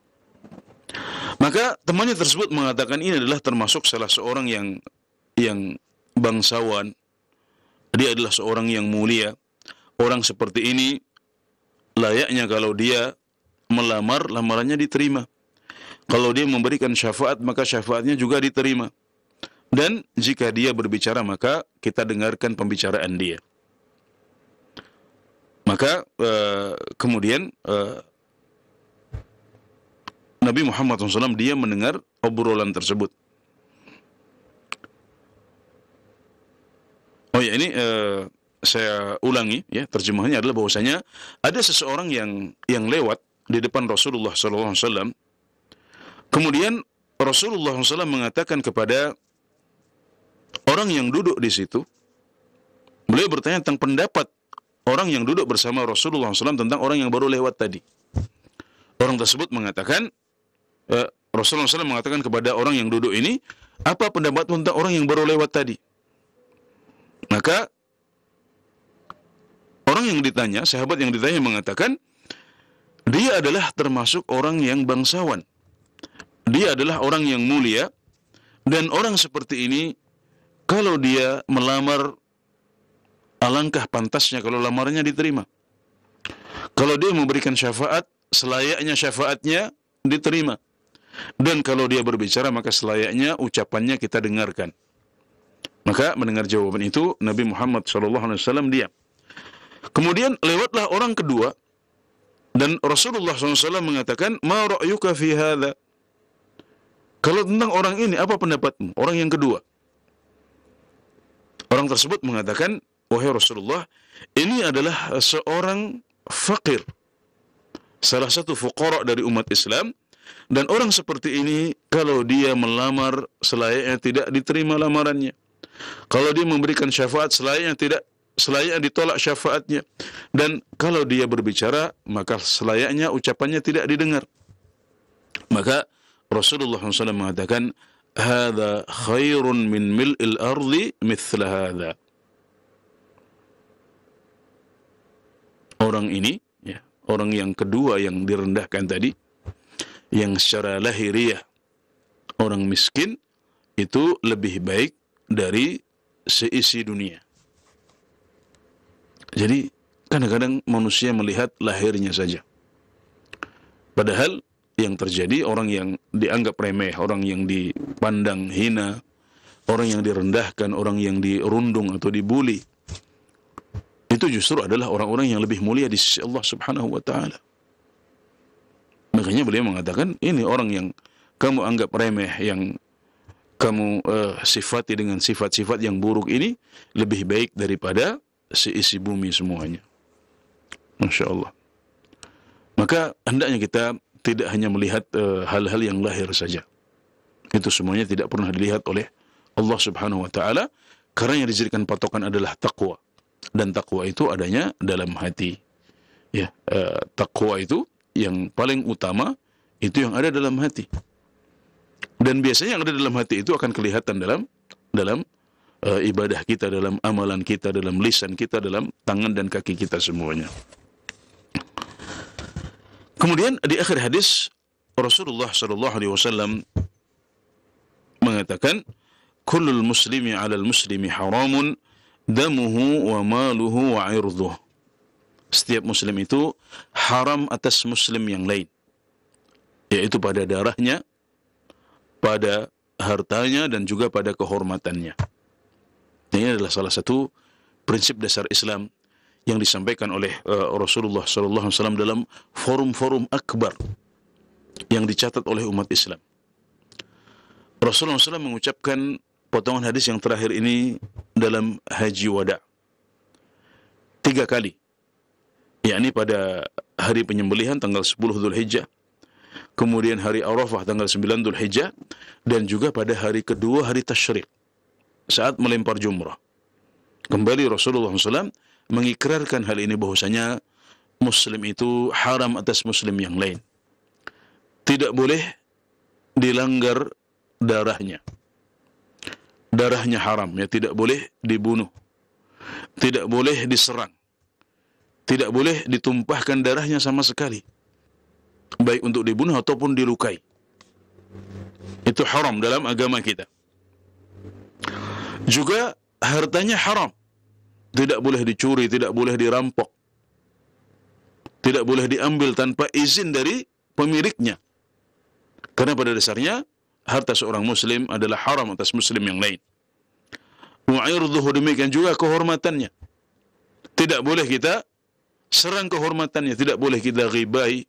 Maka temannya tersebut mengatakan ini adalah termasuk salah seorang yang bangsawan. Dia adalah seorang yang mulia. Orang seperti ini layaknya kalau dia melamar, lamarannya diterima. Kalau dia memberikan syafaat, maka syafaatnya juga diterima. Dan jika dia berbicara, maka kita dengarkan pembicaraan dia. Maka kemudian Nabi Muhammad SAW dia mendengar obrolan tersebut. Oh ya, ini saya ulangi ya, terjemahannya adalah bahwasanya ada seseorang yang lewat di depan Rasulullah SAW. Kemudian Rasulullah SAW mengatakan kepada orang yang duduk di situ, beliau bertanya tentang pendapat orang yang duduk bersama Rasulullah SAW tentang orang yang baru lewat tadi. Orang tersebut mengatakan, Rasulullah SAW mengatakan kepada orang yang duduk ini, "Apa pendapat tentang orang yang baru lewat tadi?" Maka orang yang ditanya, sahabat yang ditanya mengatakan, dia adalah termasuk orang yang bangsawan. Dia adalah orang yang mulia, dan orang seperti ini kalau dia melamar, alangkah pantasnya kalau lamarannya diterima. Kalau dia memberikan syafaat, selayaknya syafaatnya diterima. Dan kalau dia berbicara, maka selayaknya ucapannya kita dengarkan. Maka mendengar jawaban itu, Nabi Muhammad SAW diam. Kemudian lewatlah orang kedua, dan Rasulullah SAW mengatakan, "Ma ra'yuka fi hadha?" Kalau tentang orang ini, apa pendapatmu? Orang yang kedua. Orang tersebut mengatakan, "Wahai Rasulullah, ini adalah seorang fakir, salah satu fuqara dari umat Islam, dan orang seperti ini kalau dia melamar, selayaknya tidak diterima lamarannya. Kalau dia memberikan syafaat, selayaknya ditolak syafaatnya. Dan kalau dia berbicara, maka selayaknya ucapannya tidak didengar." Maka Rasulullah SAW mengatakan, "Hadza khairun min mil'il ardi mithla hadza." Orang ini, ya, orang yang kedua yang direndahkan tadi, yang secara lahiriah orang miskin, itu lebih baik dari seisi dunia. Jadi kadang-kadang manusia melihat lahirnya saja. Padahal yang terjadi, orang yang dianggap remeh, orang yang dipandang hina, orang yang direndahkan, orang yang dirundung atau dibuli, itu justru adalah orang-orang yang lebih mulia di sisi Allah Subhanahu wa taala. Makanya beliau mengatakan, ini orang yang kamu anggap remeh, yang kamu sifati dengan sifat-sifat yang buruk ini, lebih baik daripada seisi bumi semuanya. Masya Allah. Maka hendaknya kita tidak hanya melihat hal-hal yang lahir saja. Itu semuanya tidak pernah dilihat oleh Allah Subhanahu wa taala, karena yang dijadikan patokan adalah takwa. Dan takwa itu adanya dalam hati. Ya, takwa itu yang paling utama, itu yang ada dalam hati. Dan biasanya yang ada dalam hati itu akan kelihatan dalam ibadah kita, dalam amalan kita, dalam lisan kita, dalam tangan dan kaki kita semuanya. Kemudian di akhir hadis Rasulullah SAW mengatakan, "Kullul muslimi 'alal muslimi haramun damuhu wa maluhu wa 'irduhu." Setiap muslim itu haram atas muslim yang lain, yaitu pada darahnya, pada hartanya, dan juga pada kehormatannya. Ini adalah salah satu prinsip dasar Islam yang disampaikan oleh Rasulullah SAW dalam forum-forum akbar yang dicatat oleh umat Islam. Rasulullah SAW mengucapkan potongan hadis yang terakhir ini dalam haji wada 3 kali, yakni pada hari penyembelihan tanggal 10 Dzulhijjah, kemudian hari Arafah tanggal 9 Dzulhijjah, dan juga pada hari kedua, hari Tasyrik, saat melempar jumrah. Kembali Rasulullah SAW mengikrarkan hal ini, bahwasanya muslim itu haram atas muslim yang lain. Tidak boleh dilanggar darahnya, darahnya haram, ya, tidak boleh dibunuh, tidak boleh diserang, tidak boleh ditumpahkan darahnya sama sekali, baik untuk dibunuh ataupun dilukai. Itu haram dalam agama kita. Juga hartanya haram, tidak boleh dicuri, tidak boleh dirampok, tidak boleh diambil tanpa izin dari pemiliknya. Karena pada dasarnya harta seorang muslim adalah haram atas muslim yang lain. Wa irduhu, demikian juga kehormatannya. Tidak boleh kita serang kehormatannya, tidak boleh kita ghibai,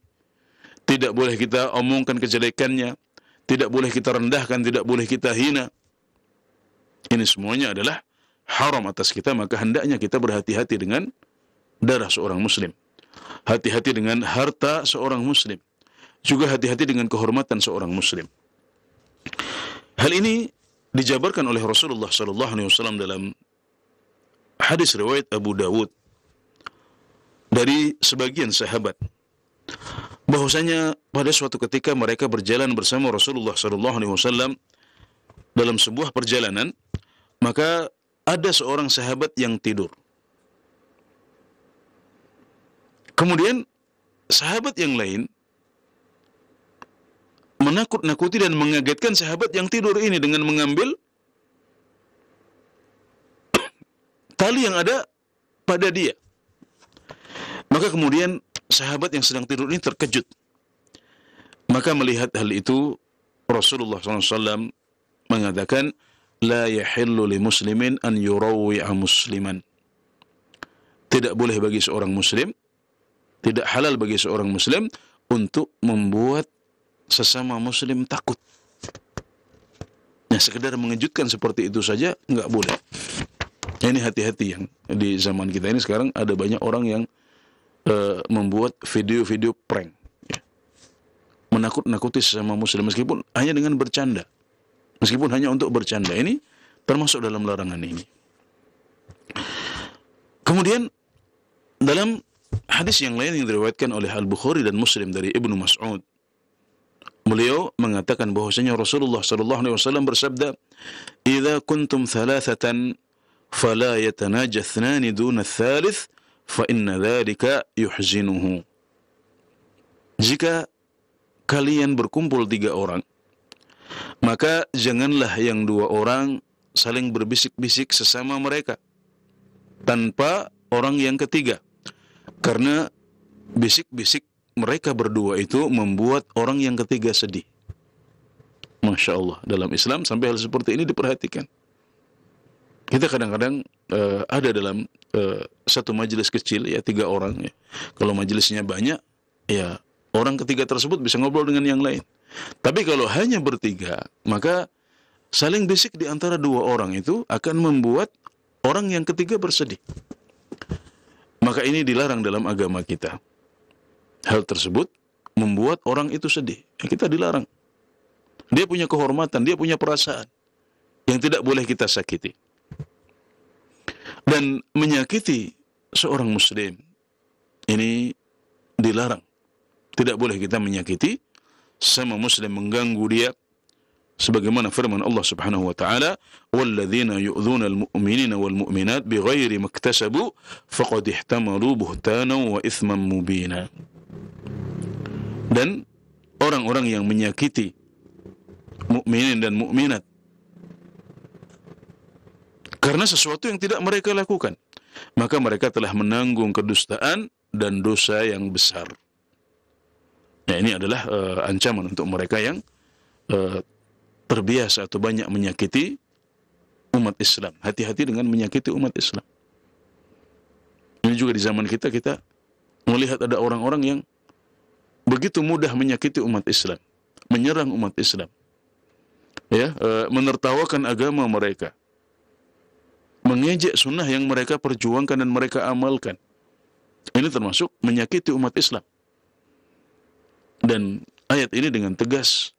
tidak boleh kita omongkan kejelekannya, tidak boleh kita rendahkan, tidak boleh kita hina. Ini semuanya adalah haram atas kita, maka hendaknya kita berhati-hati dengan darah seorang muslim, hati-hati dengan harta seorang muslim, juga hati-hati dengan kehormatan seorang muslim. Hal ini dijabarkan oleh Rasulullah SAW dalam hadis riwayat Abu Dawud dari sebagian sahabat, bahwasanya pada suatu ketika mereka berjalan bersama Rasulullah SAW dalam sebuah perjalanan, maka ada seorang sahabat yang tidur. Kemudian sahabat yang lain menakut-nakuti dan mengagetkan sahabat yang tidur ini dengan mengambil tali yang ada pada dia. Maka kemudian sahabat yang sedang tidur ini terkejut. Maka melihat hal itu, Rasulullah SAW mengatakan, la yahillu li muslimin an yurawwi'a musliman. Tidak boleh bagi seorang muslim, tidak halal bagi seorang muslim untuk membuat sesama muslim takut. Nah, sekedar mengejutkan seperti itu saja enggak boleh. Ini hati-hati yang di zaman kita ini sekarang ada banyak orang yang membuat video-video prank, ya, menakut-nakuti sesama muslim meskipun hanya dengan bercanda, meskipun hanya untuk bercanda. Ini termasuk dalam larangan ini. Kemudian dalam hadis yang lain yang diriwayatkan oleh Al-Bukhari dan Muslim dari Ibnu Mas'ud, beliau mengatakan bahwasanya Rasulullah SAW bersabda, "Idza kuntum thalathatan fala yatanajathnan duna ats-tsalits fa inna dzalika yuhzinuhu." Jika kalian berkumpul 3 orang, maka janganlah yang 2 orang saling berbisik-bisik sesama mereka tanpa orang yang ketiga, karena bisik-bisik mereka berdua itu membuat orang yang ketiga sedih. Masya Allah, dalam Islam sampai hal seperti ini diperhatikan. Kita kadang-kadang ada dalam satu majelis kecil, ya 3 orang. Ya. Kalau majelisnya banyak, ya orang ketiga tersebut bisa ngobrol dengan yang lain. Tapi kalau hanya bertiga, maka saling bisik di antara 2 orang itu akan membuat orang yang ketiga bersedih. Maka ini dilarang dalam agama kita. Hal tersebut membuat orang itu sedih. Ya, kita dilarang. Dia punya kehormatan, dia punya perasaan yang tidak boleh kita sakiti. Dan menyakiti seorang muslim ini dilarang. Tidak boleh kita menyakiti sama muslim, mengganggu dia, sebagaimana firman Allah Subhanahu wa taala, "Walladzina yu'dzuna al-mu'minina wal mu'minat bighairi maktasabu faqad ihtamalu buhtanan wa itsman mubina." Dan orang-orang yang menyakiti mukminin dan mukminat karena sesuatu yang tidak mereka lakukan, maka mereka telah menanggung kedustaan dan dosa yang besar. Nah, ini adalah ancaman untuk mereka yang terbiasa atau banyak menyakiti umat Islam. Hati-hati dengan menyakiti umat Islam. Ini juga di zaman kita melihat ada orang-orang yang begitu mudah menyakiti umat Islam, menyerang umat Islam, ya, menertawakan agama mereka, mengejek sunnah yang mereka perjuangkan dan mereka amalkan. Ini termasuk menyakiti umat Islam. Dan ayat ini dengan tegas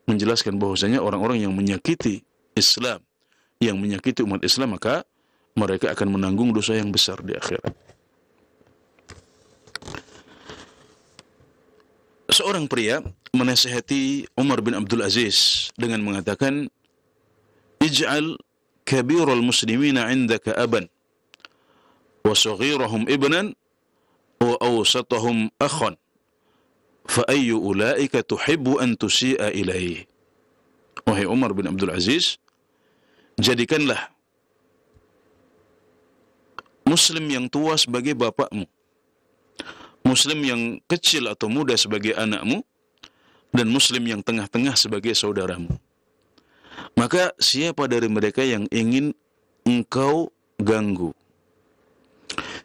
menjelaskan bahwasanya orang-orang yang menyakiti Islam, yang menyakiti umat Islam, maka mereka akan menanggung dosa yang besar di akhirat. Seorang pria menasihati Umar bin Abdul Aziz dengan mengatakan, "Ij'al kabiral muslimina 'indaka aban wa saghirahum ibnan wa awsatahum akhan fa ayyu ulaika tuhibbu an tusi'a ilaihi. Wahai Umar bin Abdul Aziz, jadikanlah muslim yang tua sebagai bapakmu, muslim yang kecil atau muda sebagai anakmu, dan muslim yang tengah-tengah sebagai saudaramu. Maka siapa dari mereka yang ingin engkau ganggu?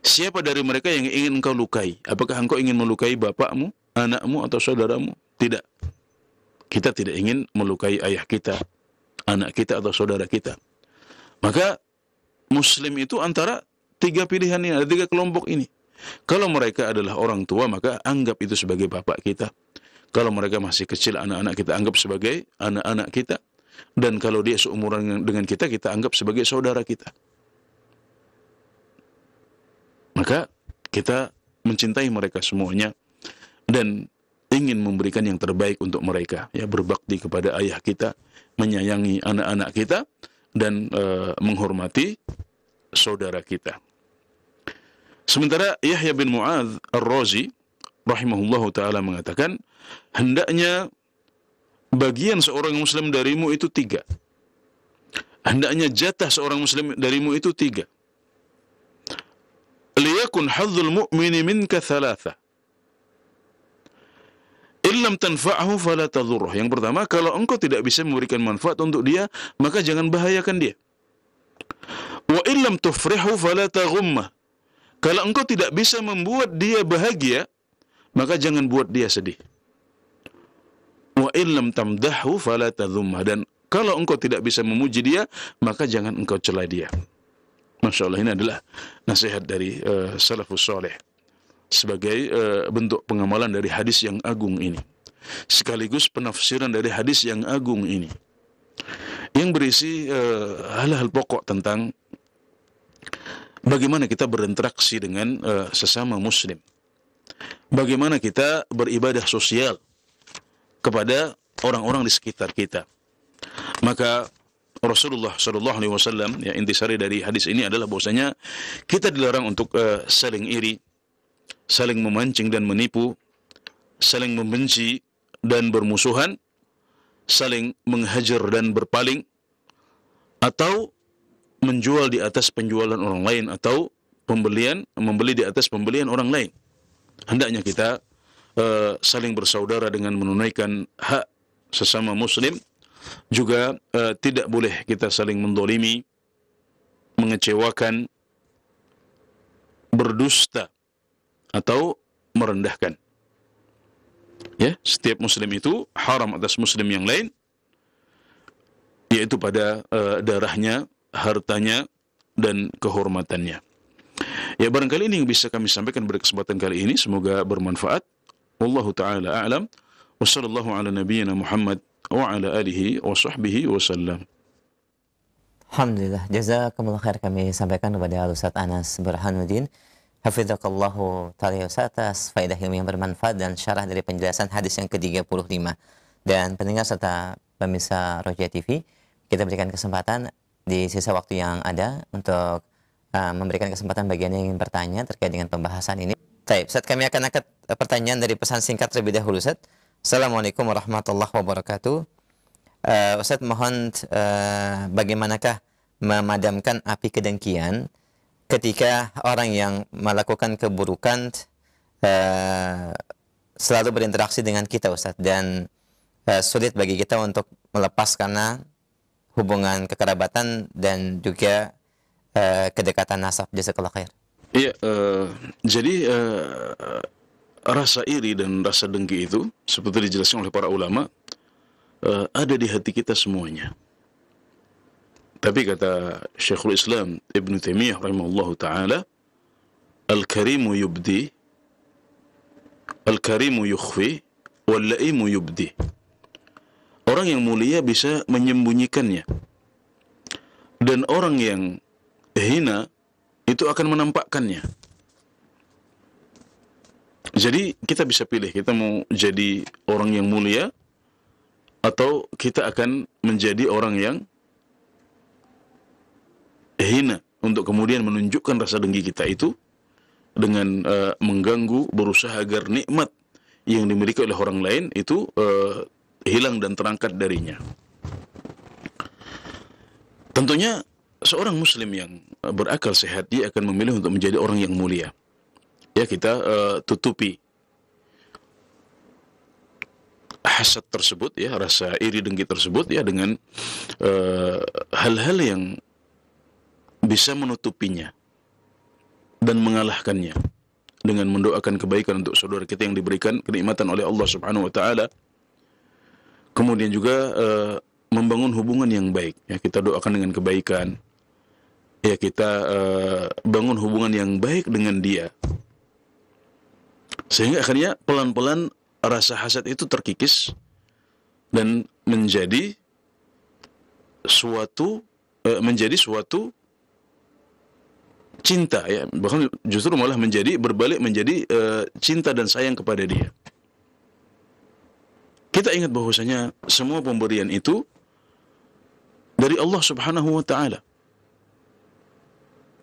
Siapa dari mereka yang ingin engkau lukai? Apakah engkau ingin melukai bapakmu, anakmu, atau saudaramu? Tidak. Kita tidak ingin melukai ayah kita, anak kita, atau saudara kita. Maka muslim itu antara tiga pilihan ini, ada tiga kelompok ini. Kalau mereka adalah orang tua, maka anggap itu sebagai bapak kita. Kalau mereka masih kecil, anak-anak, kita anggap sebagai anak-anak kita. Dan kalau dia seumuran dengan kita, kita anggap sebagai saudara kita. Maka kita mencintai mereka semuanya dan ingin memberikan yang terbaik untuk mereka, ya, berbakti kepada ayah kita, menyayangi anak-anak kita, dan menghormati saudara kita. Sementara Yahya bin Mu'adz Ar-Razi rahimahullahu ta'ala mengatakan, hendaknya bagian seorang muslim darimu itu 3. Hendaknya jatah seorang muslim darimu itu 3. Liyakun hadzul mu'mini minka 3. Illam tanfa'hu fala tadhurruh. Yang pertama, kalau engkau tidak bisa memberikan manfaat untuk dia, maka jangan bahayakan dia. Wa illam tufrihu fala taghummah. Kalau engkau tidak bisa membuat dia bahagia, maka jangan buat dia sedih. Wa illam tamdahu fala tadhummah. Dan kalau engkau tidak bisa memuji dia, maka jangan engkau cela dia. Masya Allah, ini adalah nasihat dari salafus saleh sebagai bentuk pengamalan dari hadis yang agung ini, sekaligus penafsiran dari hadis yang agung ini, yang berisi hal-hal pokok tentang bagaimana kita berinteraksi dengan sesama muslim, bagaimana kita beribadah sosial kepada orang-orang di sekitar kita. Maka Rasulullah Shallallahu Alaihi Wasallam, ya, intisari dari hadis ini adalah bahwasanya kita dilarang untuk saling iri, saling memancing dan menipu, saling membenci dan bermusuhan, saling menghajar dan berpaling, atau menjual di atas penjualan orang lain, atau membeli di atas pembelian orang lain. Hendaknya kita saling bersaudara dengan menunaikan hak sesama muslim. Juga tidak boleh kita saling mendolimi, mengecewakan, berdusta, atau merendahkan. Ya, setiap muslim itu haram atas muslim yang lain, yaitu pada darahnya, hartanya, dan kehormatannya. Ya, barangkali ini yang bisa kami sampaikan pada kesempatan kali ini. Semoga bermanfaat. Wallahu ta'ala a'lam. Wa sallallahu ala nabiyyina Muhammad wa ala alihi wa sahbihi wa sallam. Alhamdulillah, jazakumullah khair kami sampaikan kepada Ustaz Anas Burhanuddin. Hafizakallahu ta'ala Ustaz atas faedah ilmu yang bermanfaat dan syarah dari penjelasan hadis yang ke-35. Dan pendengar serta pemirsa Roja TV, kita berikan kesempatan di sisa waktu yang ada untuk memberikan kesempatan bagi Anda yang ingin bertanya terkait dengan pembahasan ini. Baik, Ustaz, kami akan angkat pertanyaan dari pesan singkat terlebih dahulu, Ustaz. Assalamualaikum warahmatullahi wabarakatuh. Ustaz, mohon bagaimanakah memadamkan api kedengkian ketika orang yang melakukan keburukan selalu berinteraksi dengan kita, Ustaz, dan sulit bagi kita untuk melepas karena hubungan kekerabatan dan juga kedekatan nasab. Jazakallah khair. Iya, jadi rasa iri dan rasa dengki itu, seperti dijelaskan oleh para ulama, ada di hati kita semuanya. Tapi kata Syekhul Islam Ibn Taimiyah rahimahullahu ta'ala, Al-Karimu yubdi, Al-Karimu yukhfi, Wal-Laimu yubdi. Orang yang mulia bisa menyembunyikannya, dan orang yang hina itu akan menampakkannya. Jadi kita bisa pilih, kita mau jadi orang yang mulia atau kita akan menjadi orang yang untuk kemudian menunjukkan rasa dengki kita itu dengan mengganggu, berusaha agar nikmat yang dimiliki oleh orang lain itu hilang dan terangkat darinya. Tentunya seorang muslim yang berakal sehat, dia akan memilih untuk menjadi orang yang mulia. Ya, kita tutupi hasad tersebut, ya, rasa iri dengki tersebut, ya, dengan hal-hal yang bisa menutupinya dan mengalahkannya, dengan mendoakan kebaikan untuk saudara kita yang diberikan kenikmatan oleh Allah Subhanahu wa taala. Kemudian juga membangun hubungan yang baik, ya, kita doakan dengan kebaikan. Ya, kita bangun hubungan yang baik dengan dia. Sehingga akhirnya pelan-pelan rasa hasad itu terkikis dan menjadi suatu cinta, ya, bahkan justru malah berbalik menjadi cinta dan sayang kepada dia. Kita ingat bahwasanya semua pemberian itu dari Allah Subhanahu wa taala.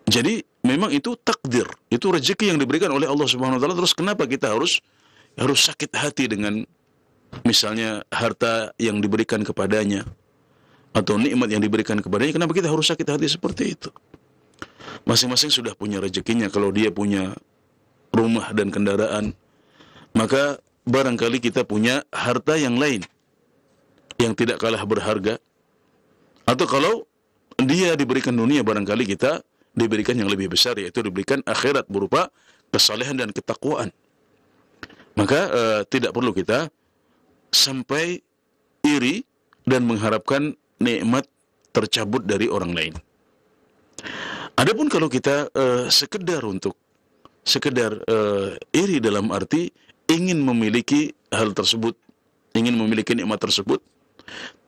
Jadi memang itu takdir, itu rezeki yang diberikan oleh Allah Subhanahu wa taala. Terus kenapa kita harus sakit hati dengan misalnya harta yang diberikan kepadanya atau nikmat yang diberikan kepadanya? Kenapa kita harus sakit hati seperti itu? Masing-masing sudah punya rezekinya. Kalau dia punya rumah dan kendaraan, maka barangkali kita punya harta yang lain yang tidak kalah berharga. Atau kalau dia diberikan dunia, barangkali kita diberikan yang lebih besar, yaitu diberikan akhirat berupa kesalehan dan ketakwaan. Maka tidak perlu kita sampai iri dan mengharapkan nikmat tercabut dari orang lain. Adapun kalau kita sekedar iri dalam arti ingin memiliki hal tersebut, ingin memiliki nikmat tersebut,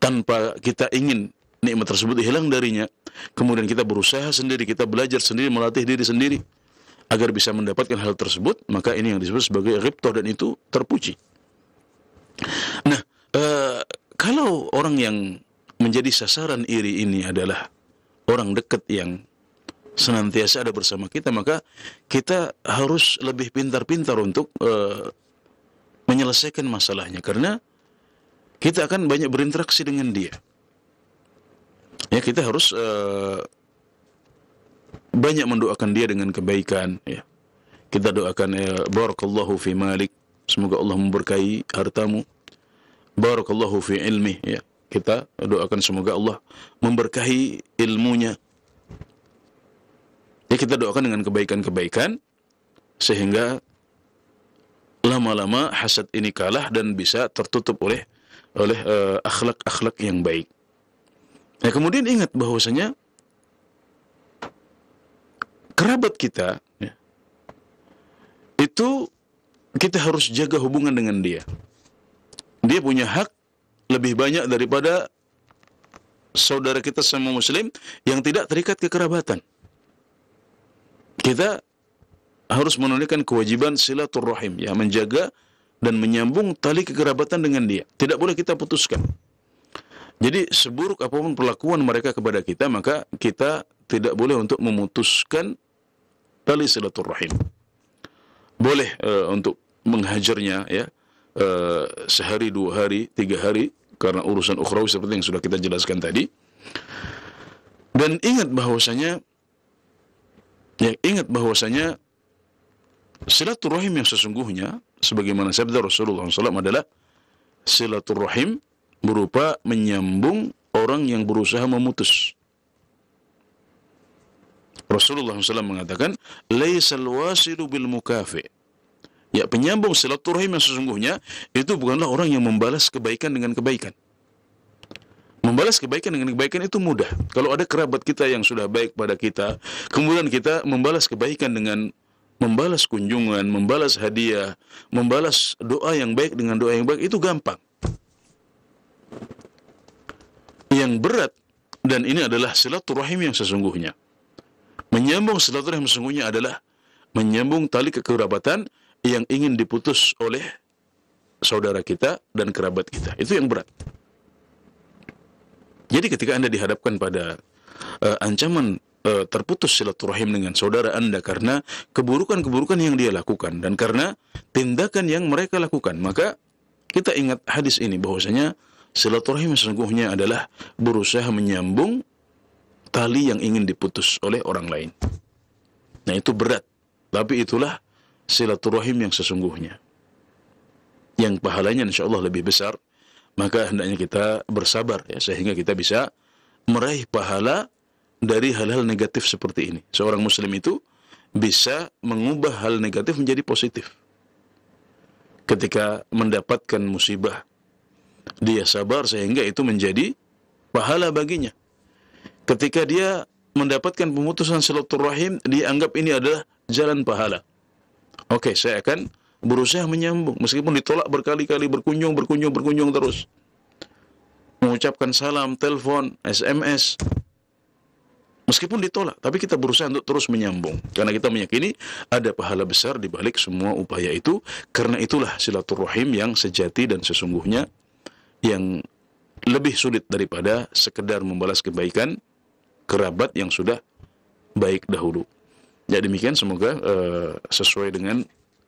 tanpa kita ingin nikmat tersebut hilang darinya, kemudian kita berusaha sendiri, kita belajar sendiri, melatih diri sendiri agar bisa mendapatkan hal tersebut, maka ini yang disebut sebagai ghibthah, dan itu terpuji. Nah, kalau orang yang menjadi sasaran iri ini adalah orang dekat yang senantiasa ada bersama kita, maka kita harus lebih pintar-pintar untuk menyelesaikan masalahnya, karena kita akan banyak berinteraksi dengan dia. Ya, kita harus banyak mendoakan dia dengan kebaikan, ya. Kita doakan, barakallahu fi malik, semoga Allah memberkahi hartamu. Barakallahu fi ilmi, ya. Kita doakan semoga Allah memberkahi ilmunya. Ya, kita doakan dengan kebaikan-kebaikan sehingga lama-lama hasad ini kalah dan bisa tertutup oleh akhlak-akhlak yang baik. Nah, kemudian ingat bahwasanya kerabat kita, ya, itu kita harus jaga hubungan dengan dia. Dia punya hak lebih banyak daripada saudara kita sama muslim yang tidak terikat kekerabatan. Kita harus menunaikan kewajiban silaturrahim, ya, menjaga dan menyambung tali kekerabatan dengan dia. Tidak boleh kita putuskan. Jadi seburuk apapun perlakuan mereka kepada kita, maka kita tidak boleh untuk memutuskan tali silaturrahim. Boleh untuk menghajarnya, ya, sehari, 2 hari, 3 hari karena urusan ukhrawi seperti yang sudah kita jelaskan tadi. Dan ingat bahwasanya silaturrahim yang sesungguhnya, sebagaimana sabda Rasulullah SAW, adalah silaturrahim berupa menyambung orang yang berusaha memutus. Rasulullah SAW mengatakan, laisal wasilu bil mukafi. Ya, penyambung silaturrahim yang sesungguhnya itu bukanlah orang yang membalas kebaikan dengan kebaikan. Membalas kebaikan dengan kebaikan itu mudah. Kalau ada kerabat kita yang sudah baik pada kita, kemudian kita membalas kebaikan dengan membalas kunjungan, membalas hadiah, membalas doa yang baik dengan doa yang baik, itu gampang. Yang berat, dan ini adalah silaturahim yang sesungguhnya. Menyambung silaturahim yang sesungguhnya adalah menyambung tali kekerabatan yang ingin diputus oleh saudara kita dan kerabat kita. Itu yang berat. Jadi ketika Anda dihadapkan pada ancaman terputus silaturahim dengan saudara Anda karena keburukan-keburukan yang dia lakukan dan karena tindakan yang mereka lakukan, maka kita ingat hadis ini bahwasanya silaturahim sesungguhnya adalah berusaha menyambung tali yang ingin diputus oleh orang lain. Nah, itu berat, tapi itulah silaturahim yang sesungguhnya, yang pahalanya insya Allah lebih besar. Maka hendaknya kita bersabar ya, sehingga kita bisa meraih pahala dari hal-hal negatif seperti ini. Seorang muslim itu bisa mengubah hal negatif menjadi positif. Ketika mendapatkan musibah, dia sabar sehingga itu menjadi pahala baginya. Ketika dia mendapatkan pemutusan silaturahim, dia anggap ini adalah jalan pahala. Oke, saya akan berusaha menyambung meskipun ditolak berkali-kali, berkunjung terus. Mengucapkan salam, telepon, SMS, meskipun ditolak, tapi kita berusaha untuk terus menyambung karena kita meyakini ada pahala besar di balik semua upaya itu. Karena itulah silaturahim yang sejati dan sesungguhnya, yang lebih sulit daripada sekedar membalas kebaikan kerabat yang sudah baik dahulu. Ya, demikian, semoga sesuai dengan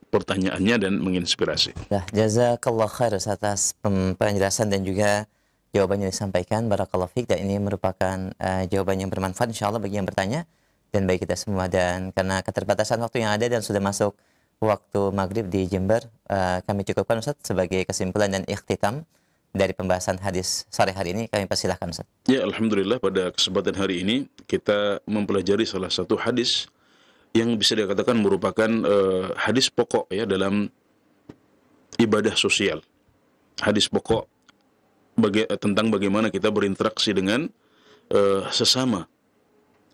pertanyaannya dan menginspirasi. Nah, jazakallah khair atas penjelasan dan juga jawaban yang disampaikan. Barakallahu fiik, dan ini merupakan jawaban yang bermanfaat insyaallah bagi yang bertanya dan bagi kita semua. Dan karena keterbatasan waktu yang ada dan sudah masuk waktu maghrib di Jember, kami cukupkan Ustaz sebagai kesimpulan dan ikhtitam dari pembahasan hadis sore hari ini. Kami persilahkan Ustaz. Ya, alhamdulillah pada kesempatan hari ini kita mempelajari salah satu hadis yang bisa dikatakan merupakan hadis pokok ya dalam ibadah sosial. Hadis pokok tentang bagaimana kita berinteraksi dengan sesama,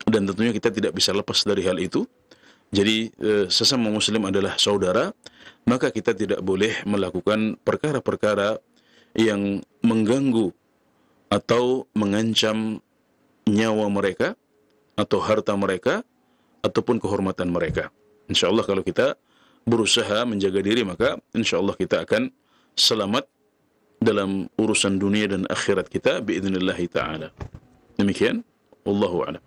dan tentunya kita tidak bisa lepas dari hal itu. Jadi sesama muslim adalah saudara, maka kita tidak boleh melakukan perkara-perkara yang mengganggu atau mengancam nyawa mereka atau harta mereka ataupun kehormatan mereka. Insya Allah kalau kita berusaha menjaga diri, maka insya Allah kita akan selamat dalam urusan dunia dan akhirat kita biidznillah ta'ala. Demikian, wallahu a'lam.